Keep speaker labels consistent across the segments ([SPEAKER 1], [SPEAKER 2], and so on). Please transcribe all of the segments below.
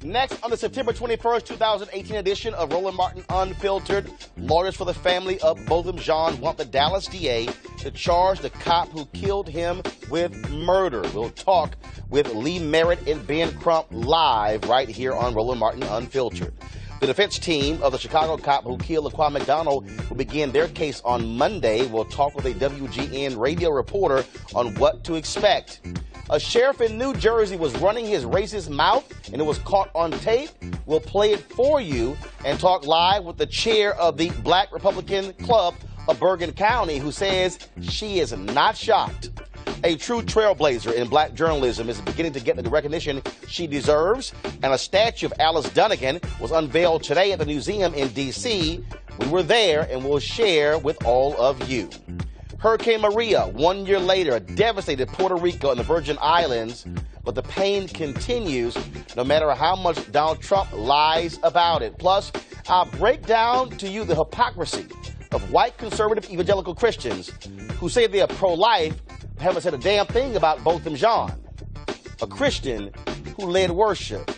[SPEAKER 1] Next, on the September 21st, 2018 edition of Roland Martin Unfiltered, lawyers for the family of Botham Jean want the Dallas DA to charge the cop who killed him with murder. We'll talk with Lee Merritt and Ben Crump live right here on Roland Martin Unfiltered. The defense team of the Chicago cop who killed Laquan McDonald will begin their case on Monday. We'll talk with a WGN radio reporter on what to expect. A sheriff in New Jersey was running his racist mouth, and it was caught on tape. We'll play it for you and talk live with the chair of the Black Republican Club of Bergen County, who says she is not shocked. A true trailblazer in black journalism is beginning to get the recognition she deserves, and a statue of Alice Dunnigan was unveiled today at the museum in D.C. We were there, and we'll share with all of you. Hurricane Maria, 1 year later, devastated Puerto Rico and the Virgin Islands, but the pain continues no matter how much Donald Trump lies about it. Plus, I'll break down to you the hypocrisy of white conservative evangelical Christians who say they are pro-life but haven't said a damn thing about Botham Jean, a Christian who led worship.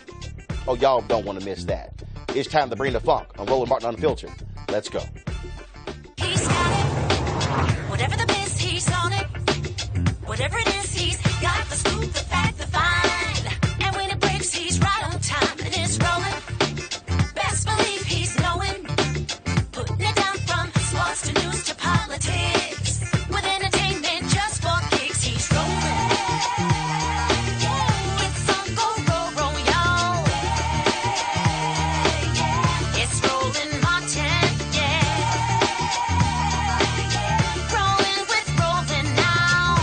[SPEAKER 1] Oh, y'all don't want to miss that. It's time to bring the funk on Roland Martin Unfiltered. Let's go.
[SPEAKER 2] He's got it. Whatever the miss, he's on it. Whatever it is, he's got the scoop, the fact, the find. And when it breaks, he's right on time. And it's rolling. Best believe he's knowing. Putting it down from sports to news to politics. With entertainment just for kicks, he's rolling. It's Uncle Roll, y'all. It's Roland Martin, yeah. Rolling with Roland now.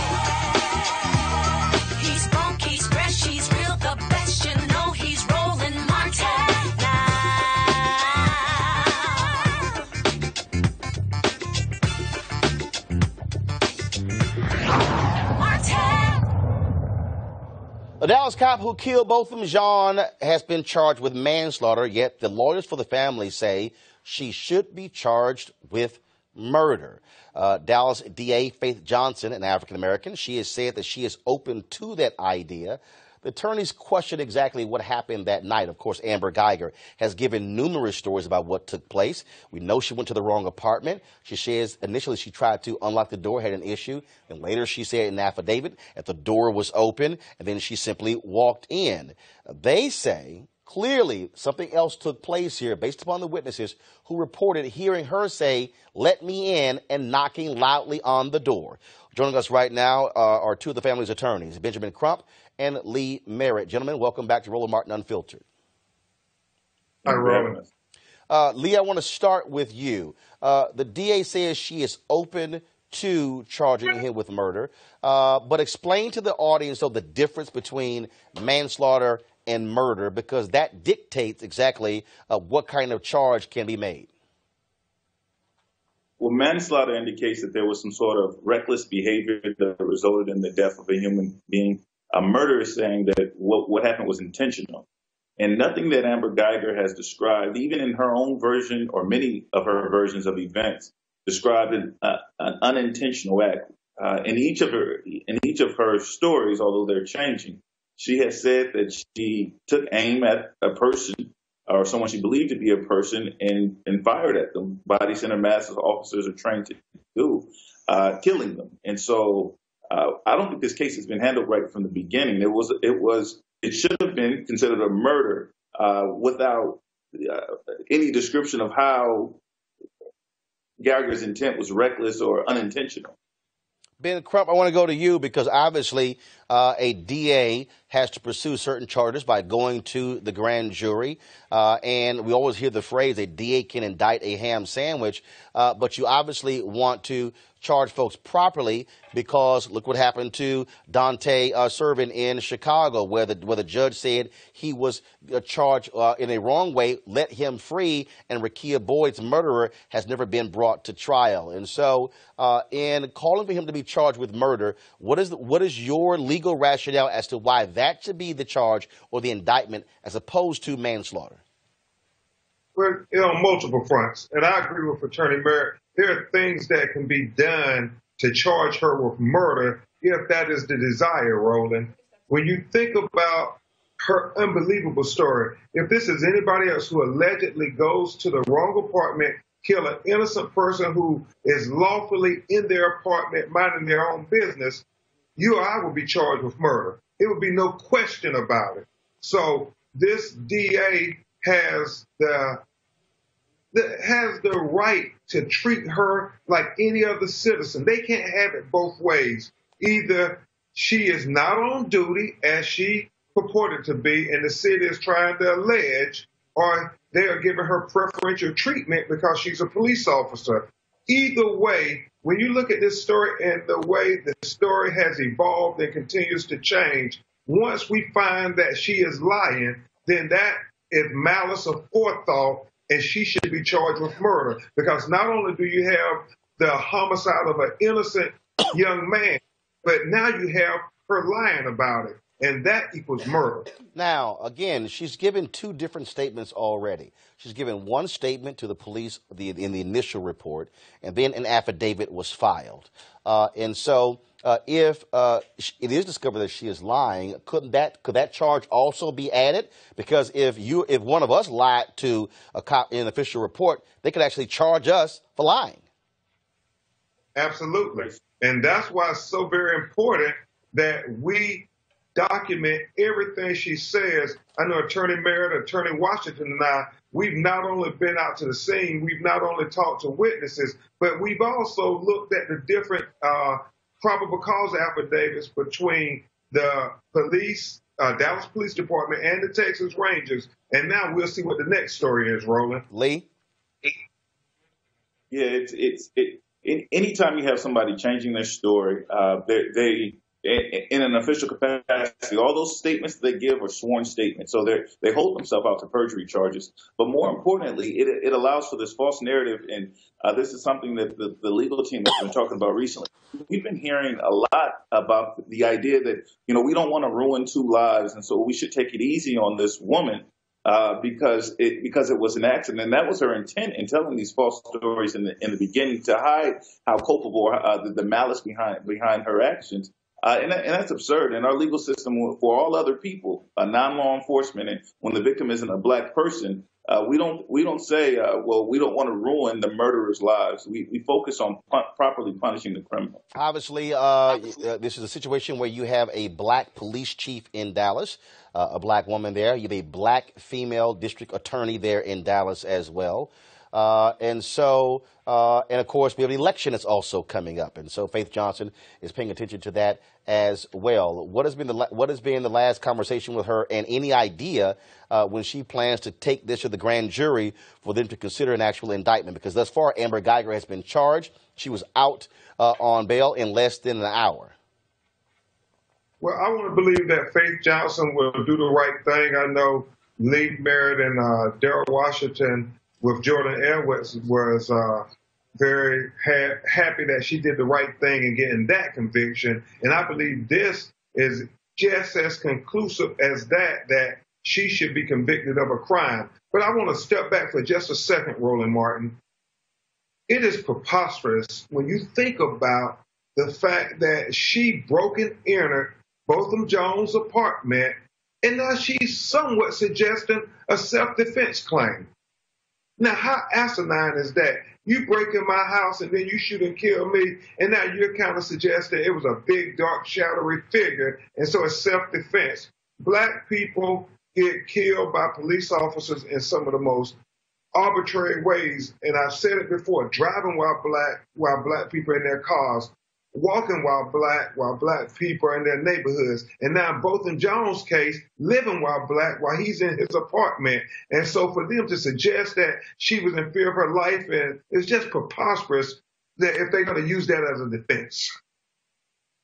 [SPEAKER 2] He's funk, he's fresh, he's real, the best, you know he's Roland Martin now. Martin!
[SPEAKER 1] A Dallas cop who killed Botham Jean has been charged with manslaughter, yet the lawyers for the family say she should be charged with murder. Dallas DA Faith Johnson, an African-American, she has said that she is open to that idea. The attorneys question exactly what happened that night. Of course, Amber Geiger has given numerous stories about what took place. We know she went to the wrong apartment. She says initially she tried to unlock the door, had an issue, and later she said in an affidavit that the door was open, and then she simply walked in. They say clearly something else took place here based upon the witnesses who reported hearing her say, "Let me in," and knocking loudly on the door. Joining us right now are two of the family's attorneys, Benjamin Crump and Lee Merritt. Gentlemen, welcome back to Roland Martin Unfiltered.
[SPEAKER 3] Hi, Roland.
[SPEAKER 1] Lee, I want to start with you. The DA says she is open to charging him with murder, but explain to the audience, though, the difference between manslaughter and murder, because that dictates exactly what kind of charge can be made.
[SPEAKER 3] Well, manslaughter indicates that there was some sort of reckless behavior that resulted in the death of a human being. A murder is saying that what happened was intentional. And nothing that Amber Geiger has described, even in her own version or many of her versions of events, described an unintentional act. In each of her stories, although they're changing, she has said that she took aim at a person or someone she believed to be a person and fired at them. Body center mass officers are trained to do, killing them. And so I don't think this case has been handled right from the beginning. It should have been considered a murder without any description of how Geiger's intent was reckless or unintentional.
[SPEAKER 1] Ben Crump, I want to go to you because obviously a DA has to pursue certain charges by going to the grand jury. And we always hear the phrase a DA can indict a ham sandwich. But you obviously want to charge folks properly because look what happened to Dante Servin in Chicago, where the judge said he was charged in a wrong way, let him free, and Rekia Boyd's murderer has never been brought to trial. And so in calling for him to be charged with murder, what is your legal rationale as to why that should be the charge or the indictment as opposed to manslaughter?
[SPEAKER 4] Well, on multiple fronts, and I agree with Attorney Merritt. There are things that can be done to charge her with murder if that is the desire, Roland. When you think about her unbelievable story, if this is anybody else who allegedly goes to the wrong apartment, kill an innocent person who is lawfully in their apartment minding their own business, you or I will be charged with murder. It would be no question about it. So this DA has the right to treat her like any other citizen. They can't have it both ways. Either she is not on duty, as she purported to be, and the city is trying to allege, or they are giving her preferential treatment because she's a police officer. Either way, when you look at this story and the way the story has evolved and continues to change, once we find that she is lying, then that is malice of forethought, and she should be charged with murder. Because not only do you have the homicide of an innocent young man, but now you have her lying about it. and that equals murder.
[SPEAKER 1] Now, again, she's given two different statements already. She's given one statement to the police in the initial report, and then an affidavit was filed. And so, if it is discovered that she is lying, could that charge also be added? Because if one of us lied to a cop in an official report, they could actually charge us for lying.
[SPEAKER 4] Absolutely. And that's why it's so very important that we document everything she says. I know Attorney Merritt, Attorney Washington, and I, we've not only been out to the scene, we've not only talked to witnesses, but we've also looked at the different probable cause affidavits between the police, Dallas Police Department, and the Texas Rangers. And now we'll see what the next story is, Roland.
[SPEAKER 1] Lee?
[SPEAKER 3] Yeah, anytime you have somebody changing their story, they in an official capacity, all those statements they give are sworn statements. So they hold themselves out to perjury charges. But more importantly, it allows for this false narrative. And this is something that the legal team has been talking about recently. We've been hearing a lot about the idea that, we don't want to ruin two lives. And so we should take it easy on this woman because it was an accident. And that was her intent in telling these false stories in the beginning, to hide how culpable the malice behind her actions. And that's absurd. And our legal system, for all other people, non-law enforcement, and when the victim isn't a black person, we don't say, well, we don't want to ruin the murderer's lives. We focus on properly punishing the criminal.
[SPEAKER 1] Obviously, this is a situation where you have a black police chief in Dallas, a black woman there. You have a black female district attorney there in Dallas as well. And of course, we have an election that's also coming up. And so Faith Johnson is paying attention to that as well. What has been the last conversation with her, and any idea when she plans to take this to the grand jury for them to consider an actual indictment? Because thus far, Amber Geiger has been charged. She was out on bail in less than an hour.
[SPEAKER 4] Well, I want to believe that Faith Johnson will do the right thing. I know Lee Merritt and Daryl Washington with Jordan Edwards was very happy that she did the right thing in getting that conviction. And I believe this is just as conclusive as that she should be convicted of a crime. But I want to step back for just a second, Roland Martin. It is preposterous when you think about the fact that she broke and entered Botham Jones' apartment, and now she's somewhat suggesting a self-defense claim. Now, how asinine is that? You break in my house and then you shoot and kill me, and now you're kind of suggesting it was a big, dark, shadowy figure, and so it's self-defense. Black people get killed by police officers in some of the most arbitrary ways, and I've said it before, driving while black people are in their cars, walking while black people are in their neighborhoods, and now in Botham Jones' case, living while he's in his apartment. And so for them to suggest that she was in fear of her life, and it's just preposterous that if they're going to use that as a defense.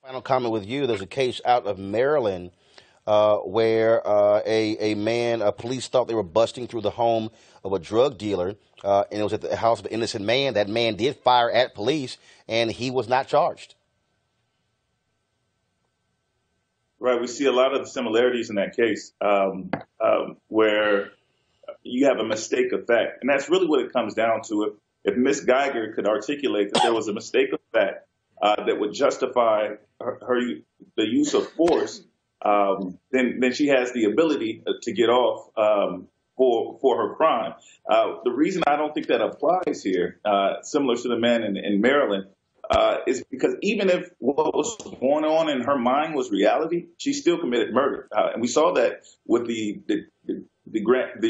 [SPEAKER 1] Final comment with you. There's a case out of Maryland where police thought they were busting through the home of a drug dealer, and it was at the house of an innocent man. That man did fire at police, and he was not charged.
[SPEAKER 3] Right. We see a lot of the similarities in that case where you have a mistake of fact. And that's really what it comes down to. If Ms. Geiger could articulate that there was a mistake of fact that would justify the use of force, then she has the ability to get off for her crime. The reason I don't think that applies here, similar to the man in Maryland, is because even if what was going on in her mind was reality, she still committed murder. And we saw that with the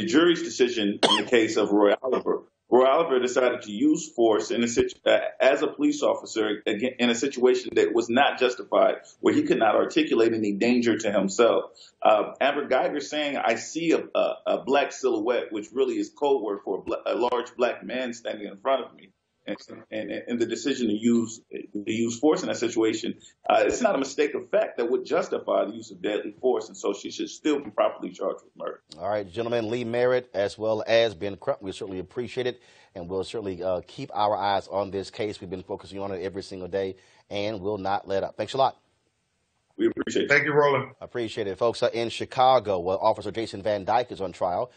[SPEAKER 3] jury's decision in the case of Roy Oliver. Roy Oliver decided to use force as a police officer in a situation that was not justified, where he could not articulate any danger to himself. Amber Geiger saying, "I see a black silhouette," which really is code word for a large black man standing in front of me. And the decision to use force in that situation, it's not a mistake of fact that would justify the use of deadly force, and so she should still be properly charged with murder.
[SPEAKER 1] All right, gentlemen, Lee Merritt as well as Ben Crump, we certainly appreciate it, and we'll certainly keep our eyes on this case. We've been focusing on it every single day, and will not let up. Thanks a lot.
[SPEAKER 3] We appreciate you.
[SPEAKER 4] Thank you, Roland.
[SPEAKER 1] Appreciate it, folks. In Chicago, Officer Jason Van Dyke is on trial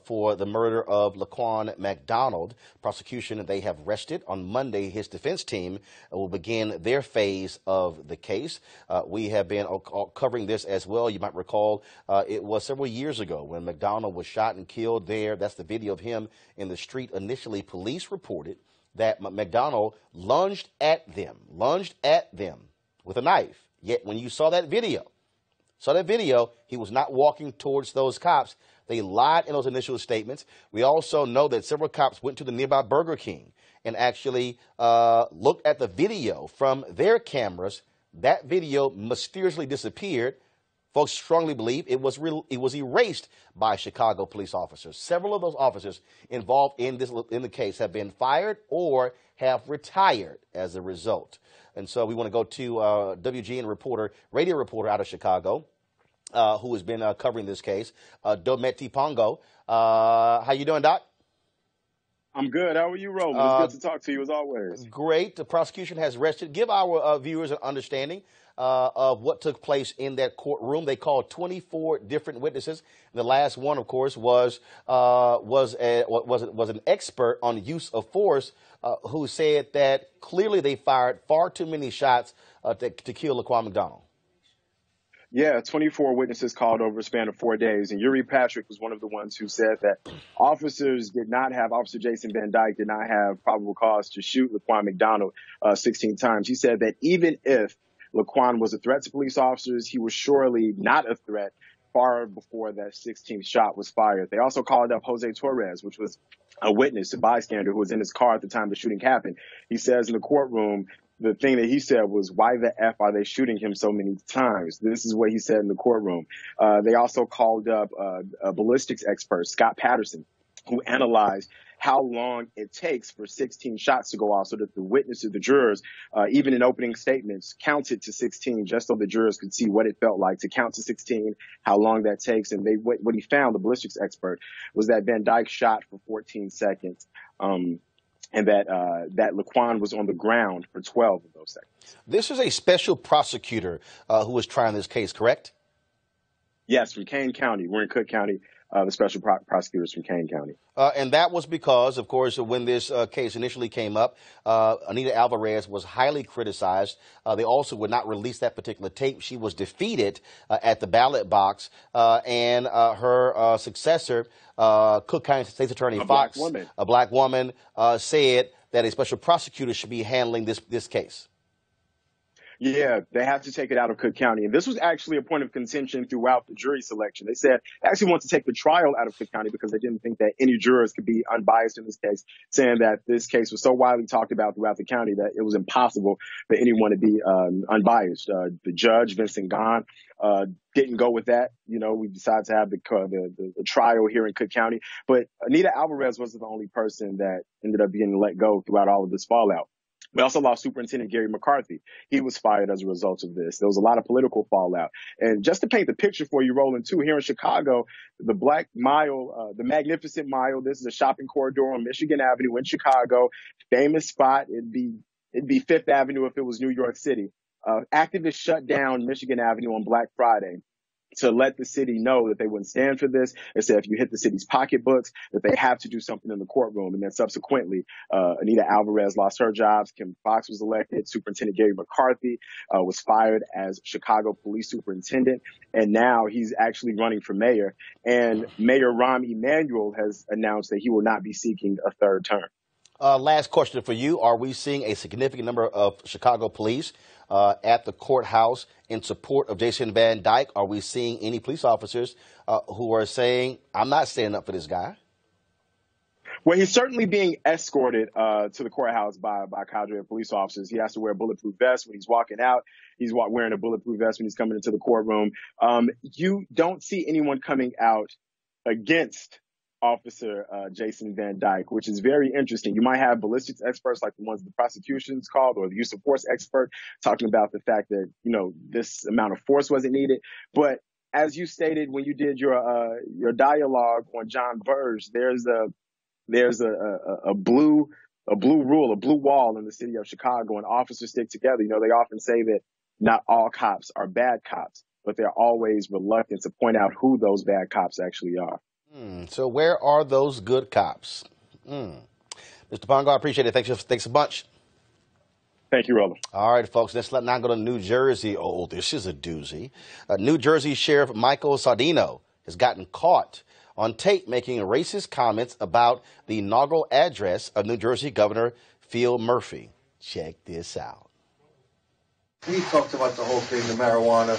[SPEAKER 1] for the murder of Laquan McDonald. Prosecution, they have arrested. On Monday, his defense team will begin their phase of the case. We have been covering this as well. You might recall it was several years ago when McDonald was shot and killed there. That's the video of him in the street. Initially, police reported that McDonald lunged at them with a knife. Yet when you saw that video, he was not walking towards those cops. They lied in those initial statements. We also know that several cops went to the nearby Burger King and actually looked at the video from their cameras. That video mysteriously disappeared. Folks strongly believe it was erased by Chicago police officers. Several of those officers involved in the case have been fired or have retired as a result. And so we want to go to WGN radio reporter out of Chicago, who has been covering this case, Dometi Pongo. How you doing, Doc?
[SPEAKER 5] I'm good. How are you, Roland? It's good to talk to you as always.
[SPEAKER 1] Great. The prosecution has arrested. Give our viewers an understanding of what took place in that courtroom. They called 24 different witnesses. The last one, of course, was an expert on use of force who said that clearly they fired far too many shots to kill Laquan McDonald.
[SPEAKER 5] Yeah, 24 witnesses called over a span of 4 days. And Yuri Patrick was one of the ones who said that Officer Jason Van Dyke did not have probable cause to shoot Laquan McDonald 16 times. He said that even if Laquan was a threat to police officers, he was surely not a threat far before that 16th shot was fired. They also called up Jose Torres, which was a witness, a bystander who was in his car at the time the shooting happened. He says in the courtroom, the thing that he said was, why the F are they shooting him so many times? This is what he said in the courtroom. They also called up a ballistics expert, Scott Patterson, who analyzed how long it takes for 16 shots to go off so that the witnesses, the jurors, even in opening statements, counted to 16 just so the jurors could see what it felt like to count to 16, how long that takes. And what he found, the ballistics expert, was that Van Dyke shot for 14 seconds. And that Laquan was on the ground for 12 of those seconds.
[SPEAKER 1] This is a special prosecutor who was trying this case, correct?
[SPEAKER 5] Yes, from Kane County. We're in Cook County. The special prosecutors from Kane County.
[SPEAKER 1] And that was because, of course, when this case initially came up, Anita Alvarez was highly criticized. They also would not release that particular tape. She was defeated at the ballot box, and her successor, Cook County State's Attorney Fox, a black woman, said that a special prosecutor should be handling this case.
[SPEAKER 5] Yeah, they have to take it out of Cook County. And this was actually a point of contention throughout the jury selection. They said they actually wanted to take the trial out of Cook County because they didn't think that any jurors could be unbiased in this case, saying that this case was so widely talked about throughout the county that it was impossible for anyone to be unbiased. The judge, Vincent Gahn, didn't go with that. You know, we decided to have the trial here in Cook County. But Anita Alvarez wasn't the only person that ended up being let go throughout all of this fallout. We also lost Superintendent Gary McCarthy. He was fired as a result of this. There was a lot of political fallout. And just to paint the picture for you, Roland, too, here in Chicago, the Black Mile, the Magnificent Mile, this is a shopping corridor on Michigan Avenue in Chicago, famous spot. It'd be Fifth Avenue if it was New York City. Activists shut down Michigan Avenue on Black Friday to let the city know that they wouldn't stand for this. They said if you hit the city's pocketbooks, that they have to do something in the courtroom. And then subsequently, Anita Alvarez lost her jobs. Kim Fox was elected. Superintendent Gary McCarthy was fired as Chicago police superintendent. And now he's actually running for mayor. And Mayor Rahm Emanuel has announced that he will not be seeking a third term.
[SPEAKER 1] Last question for you. Are we seeing a significant number of Chicago police at the courthouse in support of Jason Van Dyke? Are we seeing any police officers who are saying, I'm not standing up for this guy?
[SPEAKER 5] Well, he's certainly being escorted to the courthouse by a cadre of police officers. He has to wear a bulletproof vest when he's walking out. He's wearing a bulletproof vest when he's coming into the courtroom. You don't see anyone coming out against Officer Jason Van Dyke, which is very interesting. You might have ballistics experts like the ones the prosecution's called, or the use of force expert talking about the fact that, you know, this amount of force wasn't needed. But as you stated when you did your dialogue on John Burge, there's a blue rule, a blue wall in the city of Chicago, and officers stick together. You know, they often say that not all cops are bad cops, but they're always reluctant to point out who those bad cops actually are.
[SPEAKER 1] So where are those good cops? Mr. Pongo, I appreciate it. Thanks a bunch.
[SPEAKER 5] Thank you, Roland.
[SPEAKER 1] All right, folks, let's now go to New Jersey. Oh, this is a doozy. New Jersey Sheriff Michael Sardino has gotten caught on tape making racist comments about the inaugural address of New Jersey Governor Phil Murphy. Check this out.
[SPEAKER 6] We talked about the whole thing, the marijuana,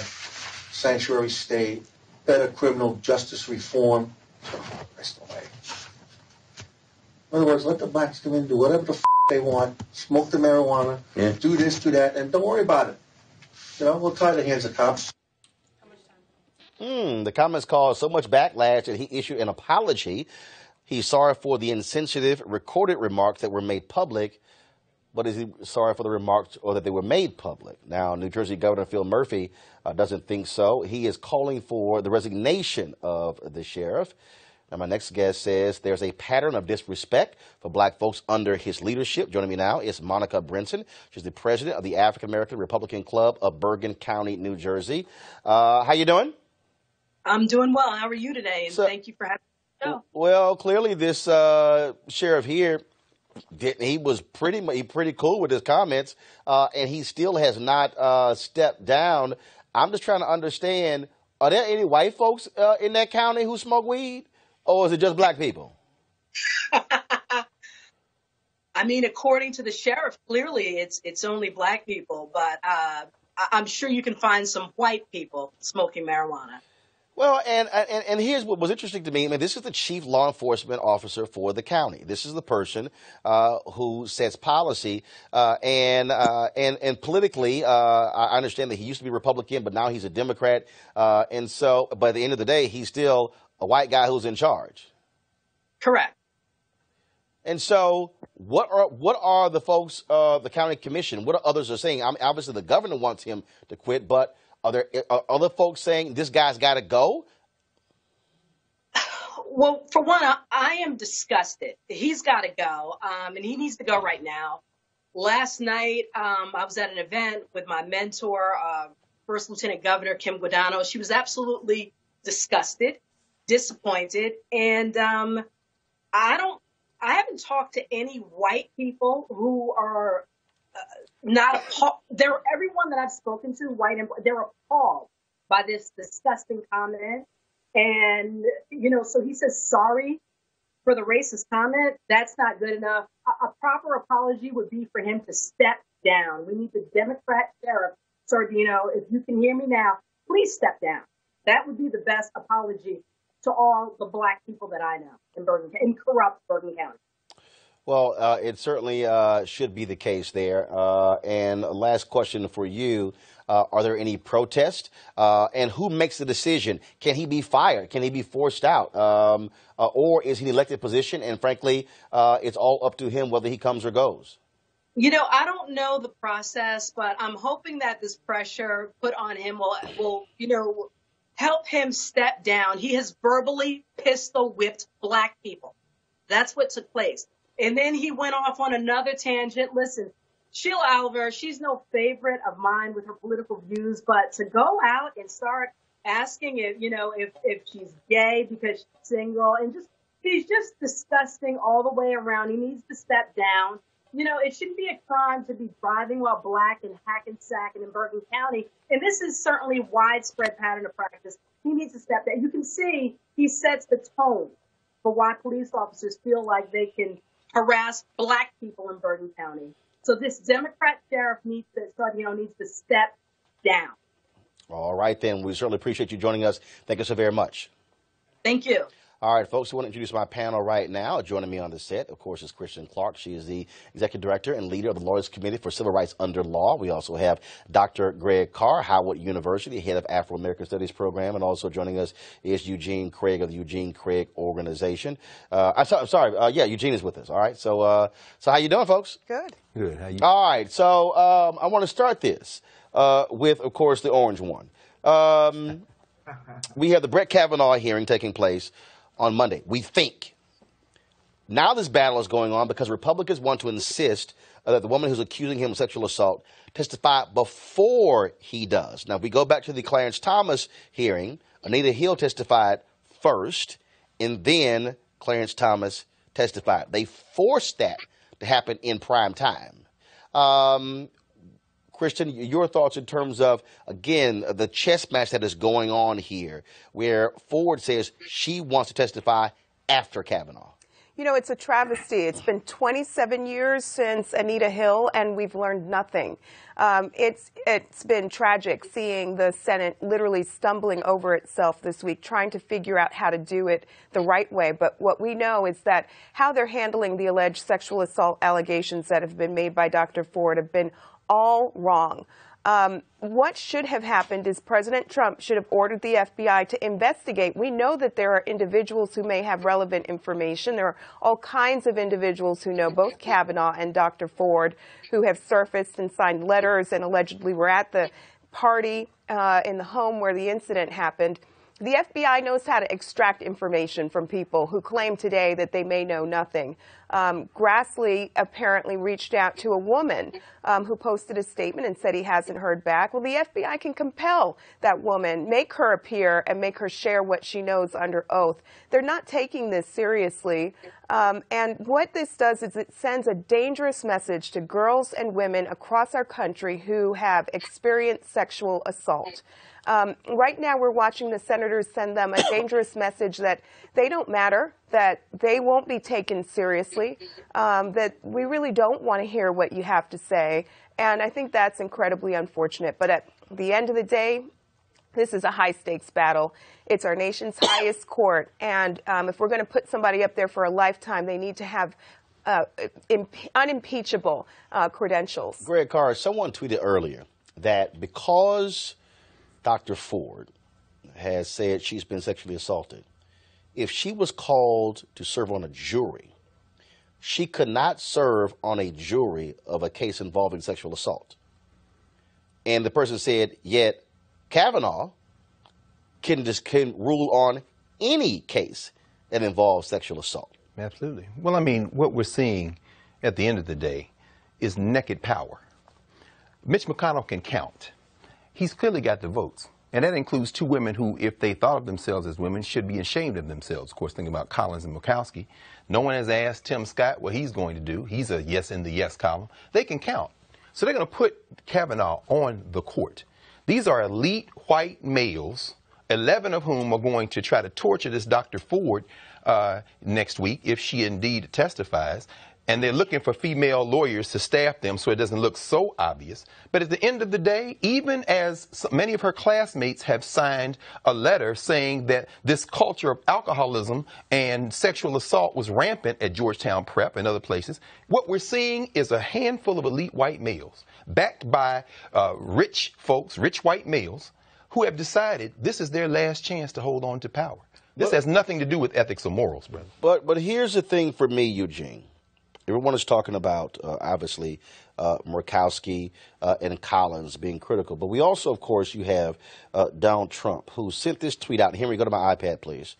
[SPEAKER 6] sanctuary state, better criminal justice reform. Christ almighty. In other words, let the blacks come in and do whatever the they want, smoke the marijuana, do this, do that, and don't worry about it. You know, we'll tie the hands of cops.
[SPEAKER 1] The comments caused so much backlash that he issued an apology. He's sorry for the insensitive recorded remarks that were made public, but is he sorry for the remarks or that they were made public? Now, New Jersey Governor Phil Murphy doesn't think so. He is calling for the resignation of the sheriff. Now, my next guest says there's a pattern of disrespect for black folks under his leadership. Joining me now is Monica Brinson. She's the president of the African American Republican Club of Bergen County, New Jersey. How you doing?
[SPEAKER 7] I'm doing well. How are you today? And thank you for having me on the show.
[SPEAKER 1] Well, clearly this sheriff here, he was pretty cool with his comments, and he still has not stepped down. I'm just trying to understand, are there any white folks in that county who smoke weed? Or is it just black people?
[SPEAKER 7] I mean, according to the sheriff, clearly it's only black people, but I'm sure you can find some white people smoking marijuana.
[SPEAKER 1] Well, and here's what was interesting to me. I mean, this is the chief law enforcement officer for the county. This is the person who sets policy, and politically, I understand that he used to be Republican, but now he's a Democrat, and so, but at the end of the day, he's still a white guy who's in charge.
[SPEAKER 7] Correct.
[SPEAKER 1] And so, what are the folks, the county commission? What are others are saying? I mean, obviously, the governor wants him to quit, but are there other folks saying this guy's got to go?
[SPEAKER 7] Well, for one, I am disgusted. He's got to go, and he needs to go right now. Last night, I was at an event with my mentor, First Lieutenant Governor Kim Guadagno. She was absolutely disgusted, disappointed, and I haven't talked to any white people who are not appalled. Everyone that I've spoken to, white and they're appalled by this disgusting comment. And, so he says sorry for the racist comment. That's not good enough. A proper apology would be for him to step down. We need the Democrat sheriff, Sardino, if you can hear me now, please step down. That would be the best apology to all the black people that I know in corrupt Bergen County.
[SPEAKER 1] Well, it certainly should be the case there. And last question for you. Are there any protests? And who makes the decision? Can he be fired? Can he be forced out? Or is he an elected position? And frankly, it's all up to him whether he comes or goes.
[SPEAKER 7] I don't know the process, but I'm hoping that this pressure put on him will help him step down. He has verbally pistol whipped black people. That's what took place. And then he went off on another tangent. Listen, Sheila Alver, she's no favorite of mine with her political views, but to go out and start asking if she's gay because she's single, and he's just disgusting all the way around. He needs to step down. It shouldn't be a crime to be driving while black in Hackensack and in Bergen County. And this is certainly widespread pattern of practice. He needs to step down. You can see he sets the tone for why police officers feel like they can harass black people in Bergen County. So this Democrat sheriff needs to step down.
[SPEAKER 1] All right, then. We certainly appreciate you joining us. Thank you so very much.
[SPEAKER 7] Thank you.
[SPEAKER 1] All right, folks, I want to introduce my panel right now. Joining me on the set, of course, is Kristen Clark. She is the Executive Director and leader of the Lawyers Committee for Civil Rights Under Law. We also have Dr. Greg Carr, Howard University, head of Afro-American Studies program. And also joining us is Eugene Craig of the Eugene Craig Organization. Eugene is with us. All right, so how you doing, folks?
[SPEAKER 8] Good.
[SPEAKER 9] Good. How you?
[SPEAKER 1] All right, so I want to start this with, of course, the orange one. We have the Brett Kavanaugh hearing taking place on Monday. We think. Now this battle is going on because Republicans want to insist that the woman who's accusing him of sexual assault testify before he does. Now, if we go back to the Clarence Thomas hearing, Anita Hill testified first, and then Clarence Thomas testified. They forced that to happen in prime time. Kristen, your thoughts in terms of, again, the chess match that is going on here, where Ford says she wants to testify after Kavanaugh.
[SPEAKER 8] You know, it's a travesty. It's been 27 years since Anita Hill, and we've learned nothing. It's been tragic seeing the Senate literally stumbling over itself this week, trying to figure out how to do it the right way. But what we know is that how they're handling the alleged sexual assault allegations that have been made by Dr. Ford have been all wrong. What should have happened is President Trump should have ordered the FBI to investigate. We know that there are individuals who may have relevant information. There are all kinds of individuals who know both Kavanaugh and Dr. Ford who have surfaced and signed letters and allegedly were at the party in the home where the incident happened. The FBI knows how to extract information from people who claim today that they may know nothing. Grassley apparently reached out to a woman who posted a statement and said he hasn't heard back. Well, the FBI can compel that woman, make her appear, and make her share what she knows under oath. They're not taking this seriously. And what this does is it sends a dangerous message to girls and women across our country who have experienced sexual assault. Right now, we're watching the senators send them a dangerous message that they don't matter, that they won't be taken seriously, that we really don't want to hear what you have to say. And I think that's incredibly unfortunate. But at the end of the day, this is a high-stakes battle. It's our nation's highest court. And if we're going to put somebody up there for a lifetime, they need to have unimpeachable credentials.
[SPEAKER 1] Greg Carr, someone tweeted earlier that because Dr. Ford has said she's been sexually assaulted, if she was called to serve on a jury, she could not serve on a jury of a case involving sexual assault. And the person said, yet Kavanaugh can rule on any case that involves sexual assault.
[SPEAKER 9] Absolutely. Well, I mean, what we're seeing at the end of the day is naked power. Mitch McConnell can count. He's clearly got the votes. And that includes two women who, if they thought of themselves as women, should be ashamed of themselves. Of course, thinking about Collins and Murkowski. No one has asked Tim Scott what he's going to do. He's a yes in the yes column. They can count. So they're going to put Kavanaugh on the court. These are elite white males, 11 of whom are going to try to torture this Dr. Ford next week if she indeed testifies. And they're looking for female lawyers to staff them so it doesn't look so obvious. But at the end of the day, even as many of her classmates have signed a letter saying that this culture of alcoholism and sexual assault was rampant at Georgetown Prep and other places, what we're seeing is a handful of elite white males backed by rich folks, rich white males, who have decided this is their last chance to hold on to power. This has nothing to do with ethics or morals, brother.
[SPEAKER 1] But here's the thing for me, Eugene. Everyone is talking about, obviously, Murkowski and Collins being critical. But we also, of course, you have Donald Trump, who sent this tweet out. Henry, go to my iPad, please.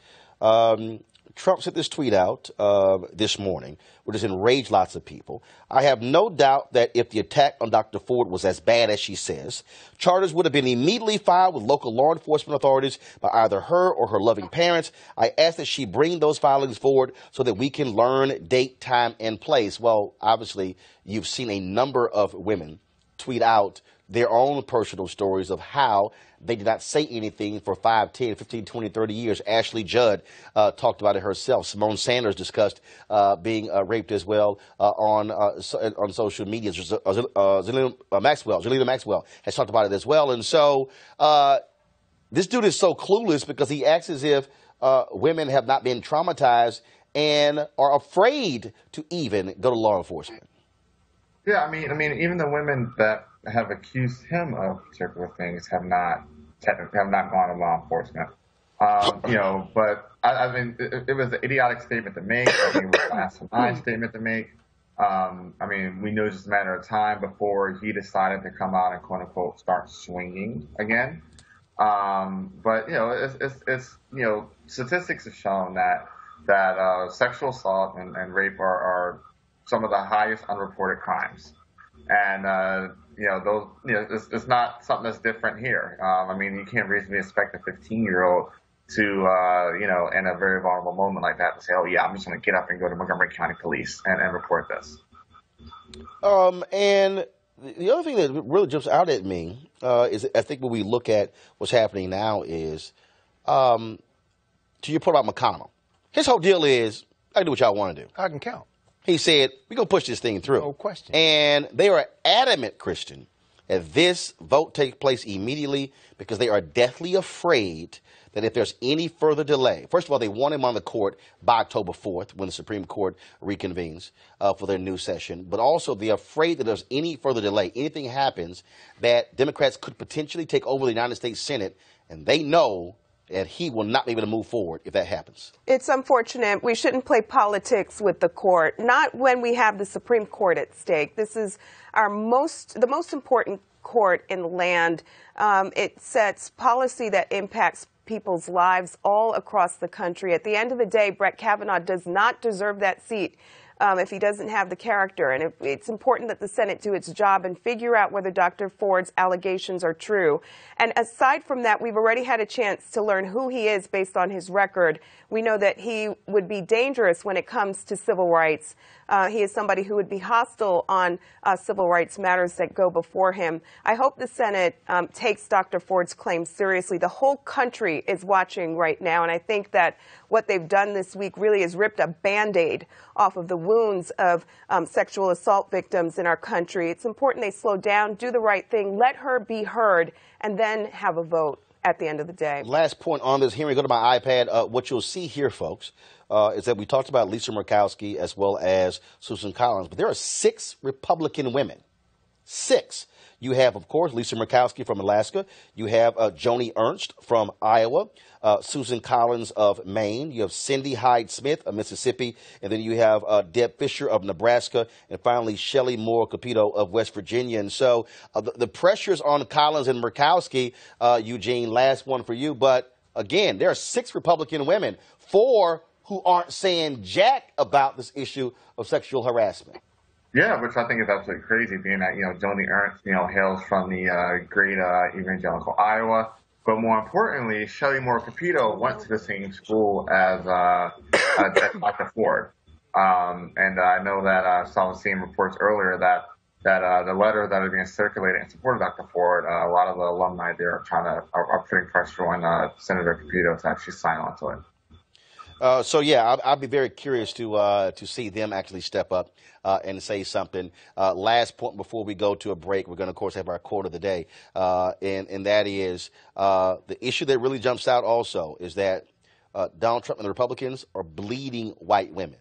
[SPEAKER 1] Trump sent this tweet out this morning, which has enraged lots of people. I have no doubt that if the attack on Dr. Ford was as bad as she says, charges would have been immediately filed with local law enforcement authorities by either her or her loving parents. I ask that she bring those filings forward so that we can learn date, time, and place. Well, obviously, you've seen a number of women tweet out their own personal stories of how they did not say anything for 5, 10, 15, 20, 30 years. Ashley Judd talked about it herself. Simone Sanders discussed being raped as well on social media. Jelena Maxwell has talked about it as well. And so this dude is so clueless because he acts as if women have not been traumatized and are afraid to even go to law enforcement.
[SPEAKER 10] Yeah, I mean, even the women that have accused him of particular things have not gone to law enforcement. But I mean, it was an idiotic statement to make. I think it was an asinine statement to make. I mean, we knew it was just a matter of time before he decided to come out and quote unquote start swinging again. But it's statistics have shown that sexual assault and rape are some of the highest unreported crimes. And, it's not something that's different here. I mean, you can't reasonably expect a 15-year-old to, in a very vulnerable moment like that to say, oh, yeah, I'm just going to get up and go to Montgomery County Police and report this.
[SPEAKER 1] And the other thing that really jumps out at me is I think when we look at what's happening now is, to your point about McConnell, his whole deal is, I can do what y'all want to do.
[SPEAKER 9] I can count.
[SPEAKER 1] He said, we're going to push this thing through.
[SPEAKER 9] No question.
[SPEAKER 1] And they are adamant, Christian, that this vote take place immediately because they are deathly afraid that if there's any further delay, first of all, they want him on the court by October 4th when the Supreme Court reconvenes for their new session. But also they're afraid that there's any further delay, anything happens, that Democrats could potentially take over the United States Senate, and they know that he will not be able to move forward if that happens.
[SPEAKER 8] It's unfortunate. We shouldn't play politics with the court, not when we have the Supreme Court at stake. This is the most important court in the land. It sets policy that impacts people's lives all across the country. At the end of the day, Brett Kavanaugh does not deserve that seat if he doesn't have the character. And it's important that the Senate do its job and figure out whether Dr. Ford's allegations are true. And aside from that, we've already had a chance to learn who he is based on his record. We know that he would be dangerous when it comes to civil rights. He is somebody who would be hostile on civil rights matters that go before him. I hope the Senate takes Dr. Ford's claims seriously. The whole country is watching right now, and I think that what they've done this week really is ripped a Band-Aid off of the wounds of sexual assault victims in our country. It's important they slow down, do the right thing, let her be heard, and then have a vote at the end of the day.
[SPEAKER 1] Last point on this hearing, go to my iPad. What you'll see here, folks, is that we talked about Lisa Murkowski as well as Susan Collins, but there are 6 Republican women. 6. You have, of course, Lisa Murkowski from Alaska. You have Joni Ernst from Iowa, Susan Collins of Maine. You have Cindy Hyde-Smith of Mississippi. And then you have Deb Fisher of Nebraska. And finally, Shelley Moore Capito of West Virginia. And so the pressures on Collins and Murkowski, Eugene, last one for you. But again, there are 6 Republican women, 4 who aren't saying jack about this issue of sexual harassment.
[SPEAKER 10] Yeah, which I think is absolutely crazy, being that, Joni Ernst, hails from the great evangelical Iowa. But more importantly, Shelley Moore Capito went to the same school as Dr. Ford. And I know that I saw the same reports earlier that the letter that is being circulated in support of Dr. Ford, a lot of the alumni there are putting pressure on Senator Capito to actually sign on to it.
[SPEAKER 1] So, yeah, I'll be very curious to see them actually step up and say something. Last point before we go to a break, we're going to, of course, have our quote of the day. And that is the issue that really jumps out also is that Donald Trump and the Republicans are bleeding white women.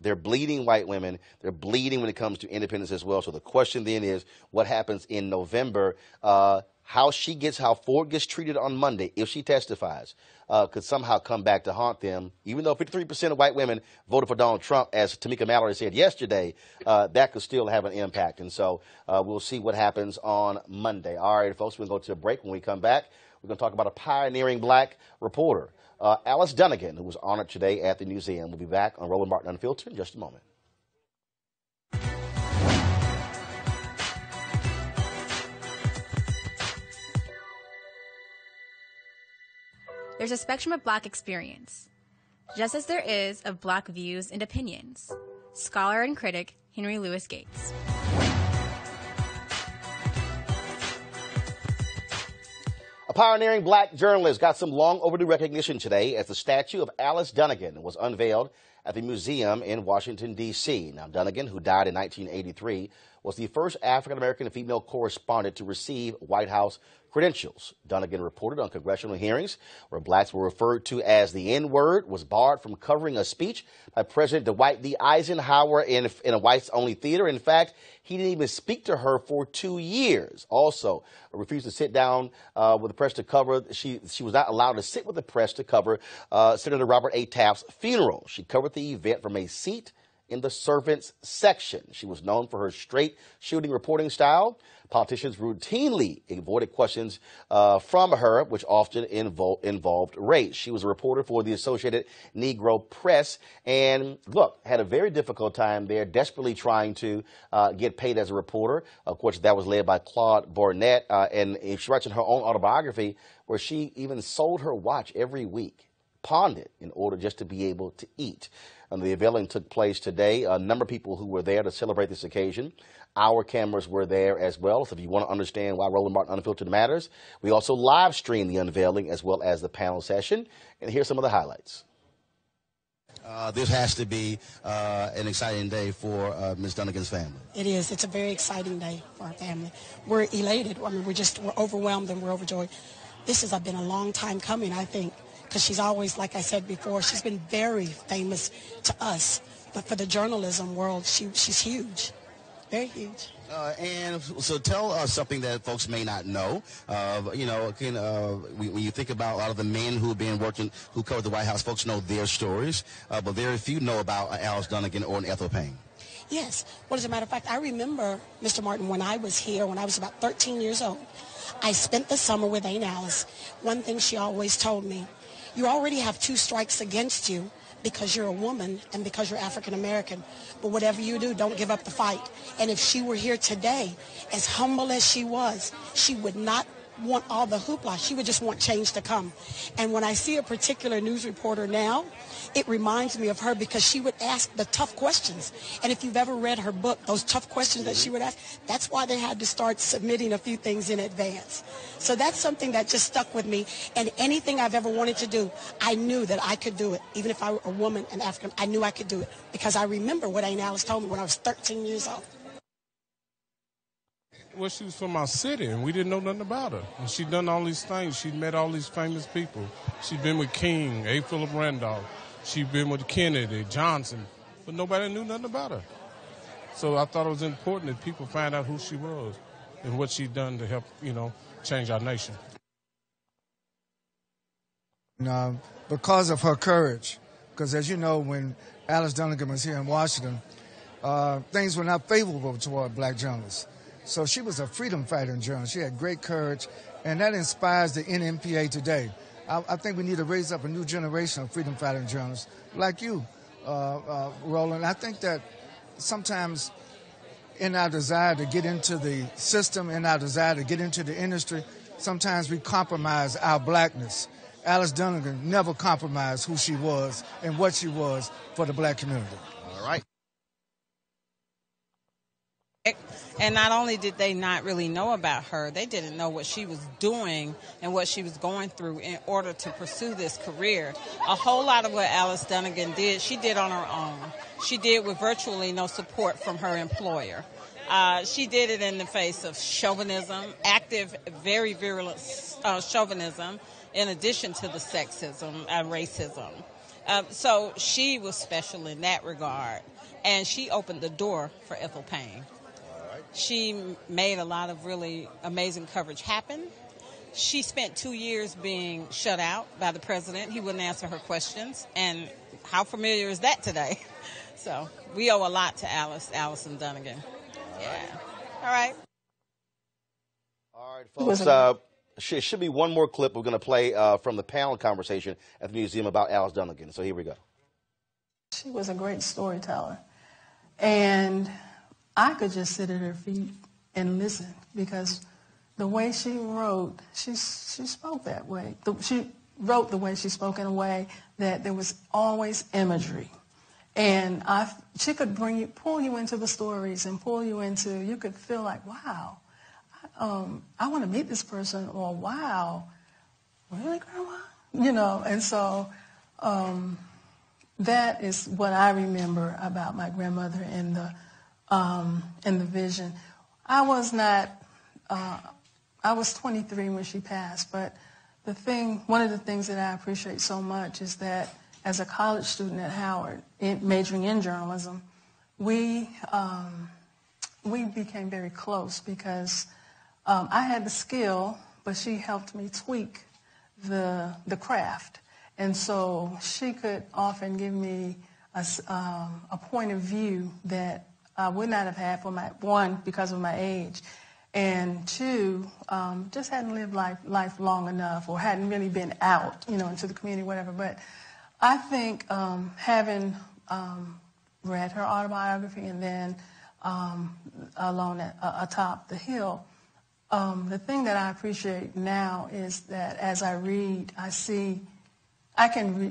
[SPEAKER 1] They're bleeding white women. They're bleeding when it comes to independence as well. So the question then is what happens in November, how Ford gets treated on Monday if she testifies. Could somehow come back to haunt them. Even though 53% of white women voted for Donald Trump, as Tamika Mallory said yesterday, that could still have an impact. And so we'll see what happens on Monday. All right, folks, we're going to go to a break. When we come back, we're going to talk about a pioneering black reporter, Alice Dunnigan, who was honored today at the museum. We'll be back on Roland Martin Unfiltered in just a moment.
[SPEAKER 11] There's a spectrum of black experience, just as there is of black views and opinions. Scholar and critic Henry Louis Gates.
[SPEAKER 1] A pioneering black journalist got some long overdue recognition today as the statue of Alice Dunnigan was unveiled at the museum in Washington, D.C. Now, Dunnigan, who died in 1983, was the first African-American female correspondent to receive White House credentials. Dunnigan reported on congressional hearings where blacks were referred to as the N-word, was barred from covering a speech by President Dwight D. Eisenhower in a whites-only theater. In fact, he didn't even speak to her for 2 years. Also, refused to sit down with the press to cover. She was not allowed to sit with the press to cover Senator Robert A. Taft's funeral. She covered the event from a seat in the servants section. She was known for her straight shooting reporting style. Politicians routinely avoided questions from her, which often involved race. She was a reporter for the Associated Negro Press and, look, had a very difficult time there, desperately trying to get paid as a reporter. Of course, that was led by Claude Barnett, and she writes in her own autobiography where she even sold her watch every week, pawned it in order just to be able to eat. And the unveiling took place today. A number of people who were there to celebrate this occasion. Our cameras were there as well. So if you want to understand why Roland Martin Unfiltered matters, we also live stream the unveiling as well as the panel session. And here's some of the highlights.
[SPEAKER 12] This has to be an exciting day for Ms. Dunnigan's family.
[SPEAKER 13] It is. It's a very exciting day for our family. We're elated. I mean, we're overwhelmed and we're overjoyed. This has been a long time coming, I think, because she's always, like I said before, she's been very famous to us. But for the journalism world, she's huge, very huge.
[SPEAKER 12] And so tell us something that folks may not know. When you think about a lot of the men who have been working, who covered the White House, folks know their stories, but very few know about Alice Dunnigan or Ethel Payne.
[SPEAKER 13] Yes. Well, as a matter of fact, I remember, Mr. Martin, when I was here, when I was about 13 years old, I spent the summer with Aunt Alice. One thing she always told me, you already have 2 strikes against you because you're a woman and because you're African American. But whatever you do, don't give up the fight. And if she were here today, as humble as she was, she would not want all the hoopla. She would just want change to come. And when I see a particular news reporter now, it reminds me of her because she would ask the tough questions. And if you've ever read her book, those tough questions that she would ask, that's why they had to start submitting a few things in advance. So that's something that just stuck with me. And anything I've ever wanted to do, I knew that I could do it. Even if I were a woman and African, I knew I could do it because I remember what Aunt Alice told me when I was 13 years old.
[SPEAKER 14] Well, she was from our city, and we didn't know nothing about her. And she'd done all these things. She'd met all these famous people. She'd been with King, A. Philip Randolph. She'd been with Kennedy, Johnson, but nobody knew nothing about her. So I thought it was important that people find out who she was and what she'd done to help, change our nation.
[SPEAKER 15] Because of her courage, because as you know, when Alice Dunnigan was here in Washington, things were not favorable toward black journalists. So she was a freedom fighter in journalism. She had great courage, and that inspires the NMPA today. I think we need to raise up a new generation of freedom fighting journalists like you, Roland. I think that sometimes in our desire to get into the system, in our desire to get into the industry, sometimes we compromise our blackness. Alice Dunnigan never compromised who she was and what she was for the black community.
[SPEAKER 12] All right.
[SPEAKER 16] And not only did they not really know about her, they didn't know what she was doing and what she was going through in order to pursue this career. A whole lot of what Alice Dunnigan did, she did on her own. She did with virtually no support from her employer. She did it in the face of chauvinism, active, very virulent chauvinism, in addition to the sexism and racism. So she was special in that regard. And she opened the door for Ethel Payne. She made a lot of really amazing coverage happen. She spent 2 years being shut out by the president. He wouldn't answer her questions. And how familiar is that today? So we owe a lot to Allison Dunnigan. All right.
[SPEAKER 1] All right, folks. It should be one more clip we're going to play from the panel conversation at the museum about Alice Dunnigan. So here we go.
[SPEAKER 17] She was a great storyteller. And I could just sit at her feet and listen because the way she wrote, she spoke that way. She wrote the way she spoke in a way that there was always imagery. And she could pull you into the stories and you could feel like, wow, I want to meet this person, or wow, really, Grandma? And so that is what I remember about my grandmother in the vision. I was 23 when she passed, but one of the things that I appreciate so much is that as a college student at Howard, majoring in journalism, we became very close because I had the skill, but she helped me tweak the craft. And so she could often give me a point of view that I would not have had for one, because of my age, and two, just hadn't lived life long enough, or hadn't really been out, into the community, whatever. But I think having read her autobiography and then Alone Atop the Hill, the thing that I appreciate now is that as I read, I see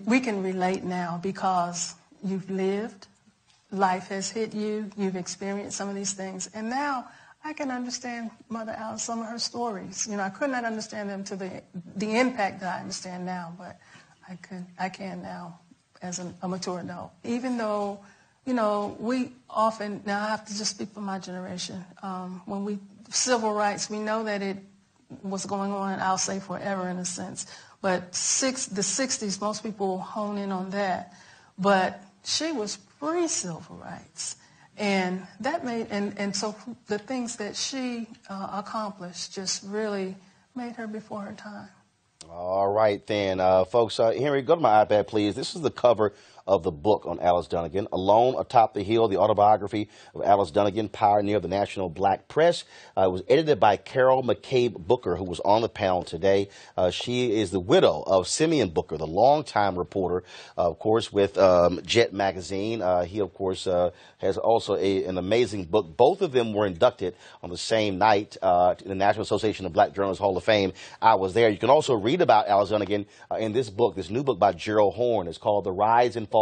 [SPEAKER 17] we can relate now because you've lived, life has hit you, you've experienced some of these things, and now I can understand Mother Alice, some of her stories. I could not understand them to the impact that I understand now, but I can now as a mature adult. Even though, we often, now I have to just speak for my generation, civil rights, we know that it was going on, I'll say forever in a sense, but the 60s, most people hone in on that, but she was pre-civil rights. And that so the things that she accomplished just really made her before her time.
[SPEAKER 1] All right, then, folks. Henry, go to my iPad, please. This is the cover of the book on Alice Dunnigan, Alone Atop the Hill, the autobiography of Alice Dunnigan, pioneer of the national black press. It was edited by Carol McCabe Booker, who was on the panel today. She is the widow of Simeon Booker, the longtime reporter, of course, with Jet Magazine. He, of course, has also an amazing book. Both of them were inducted on the same night in the National Association of Black Journalists Hall of Fame. I was there. You can also read about Alice Dunnigan in this book, this new book by Gerald Horne. It's called The Rise and Fall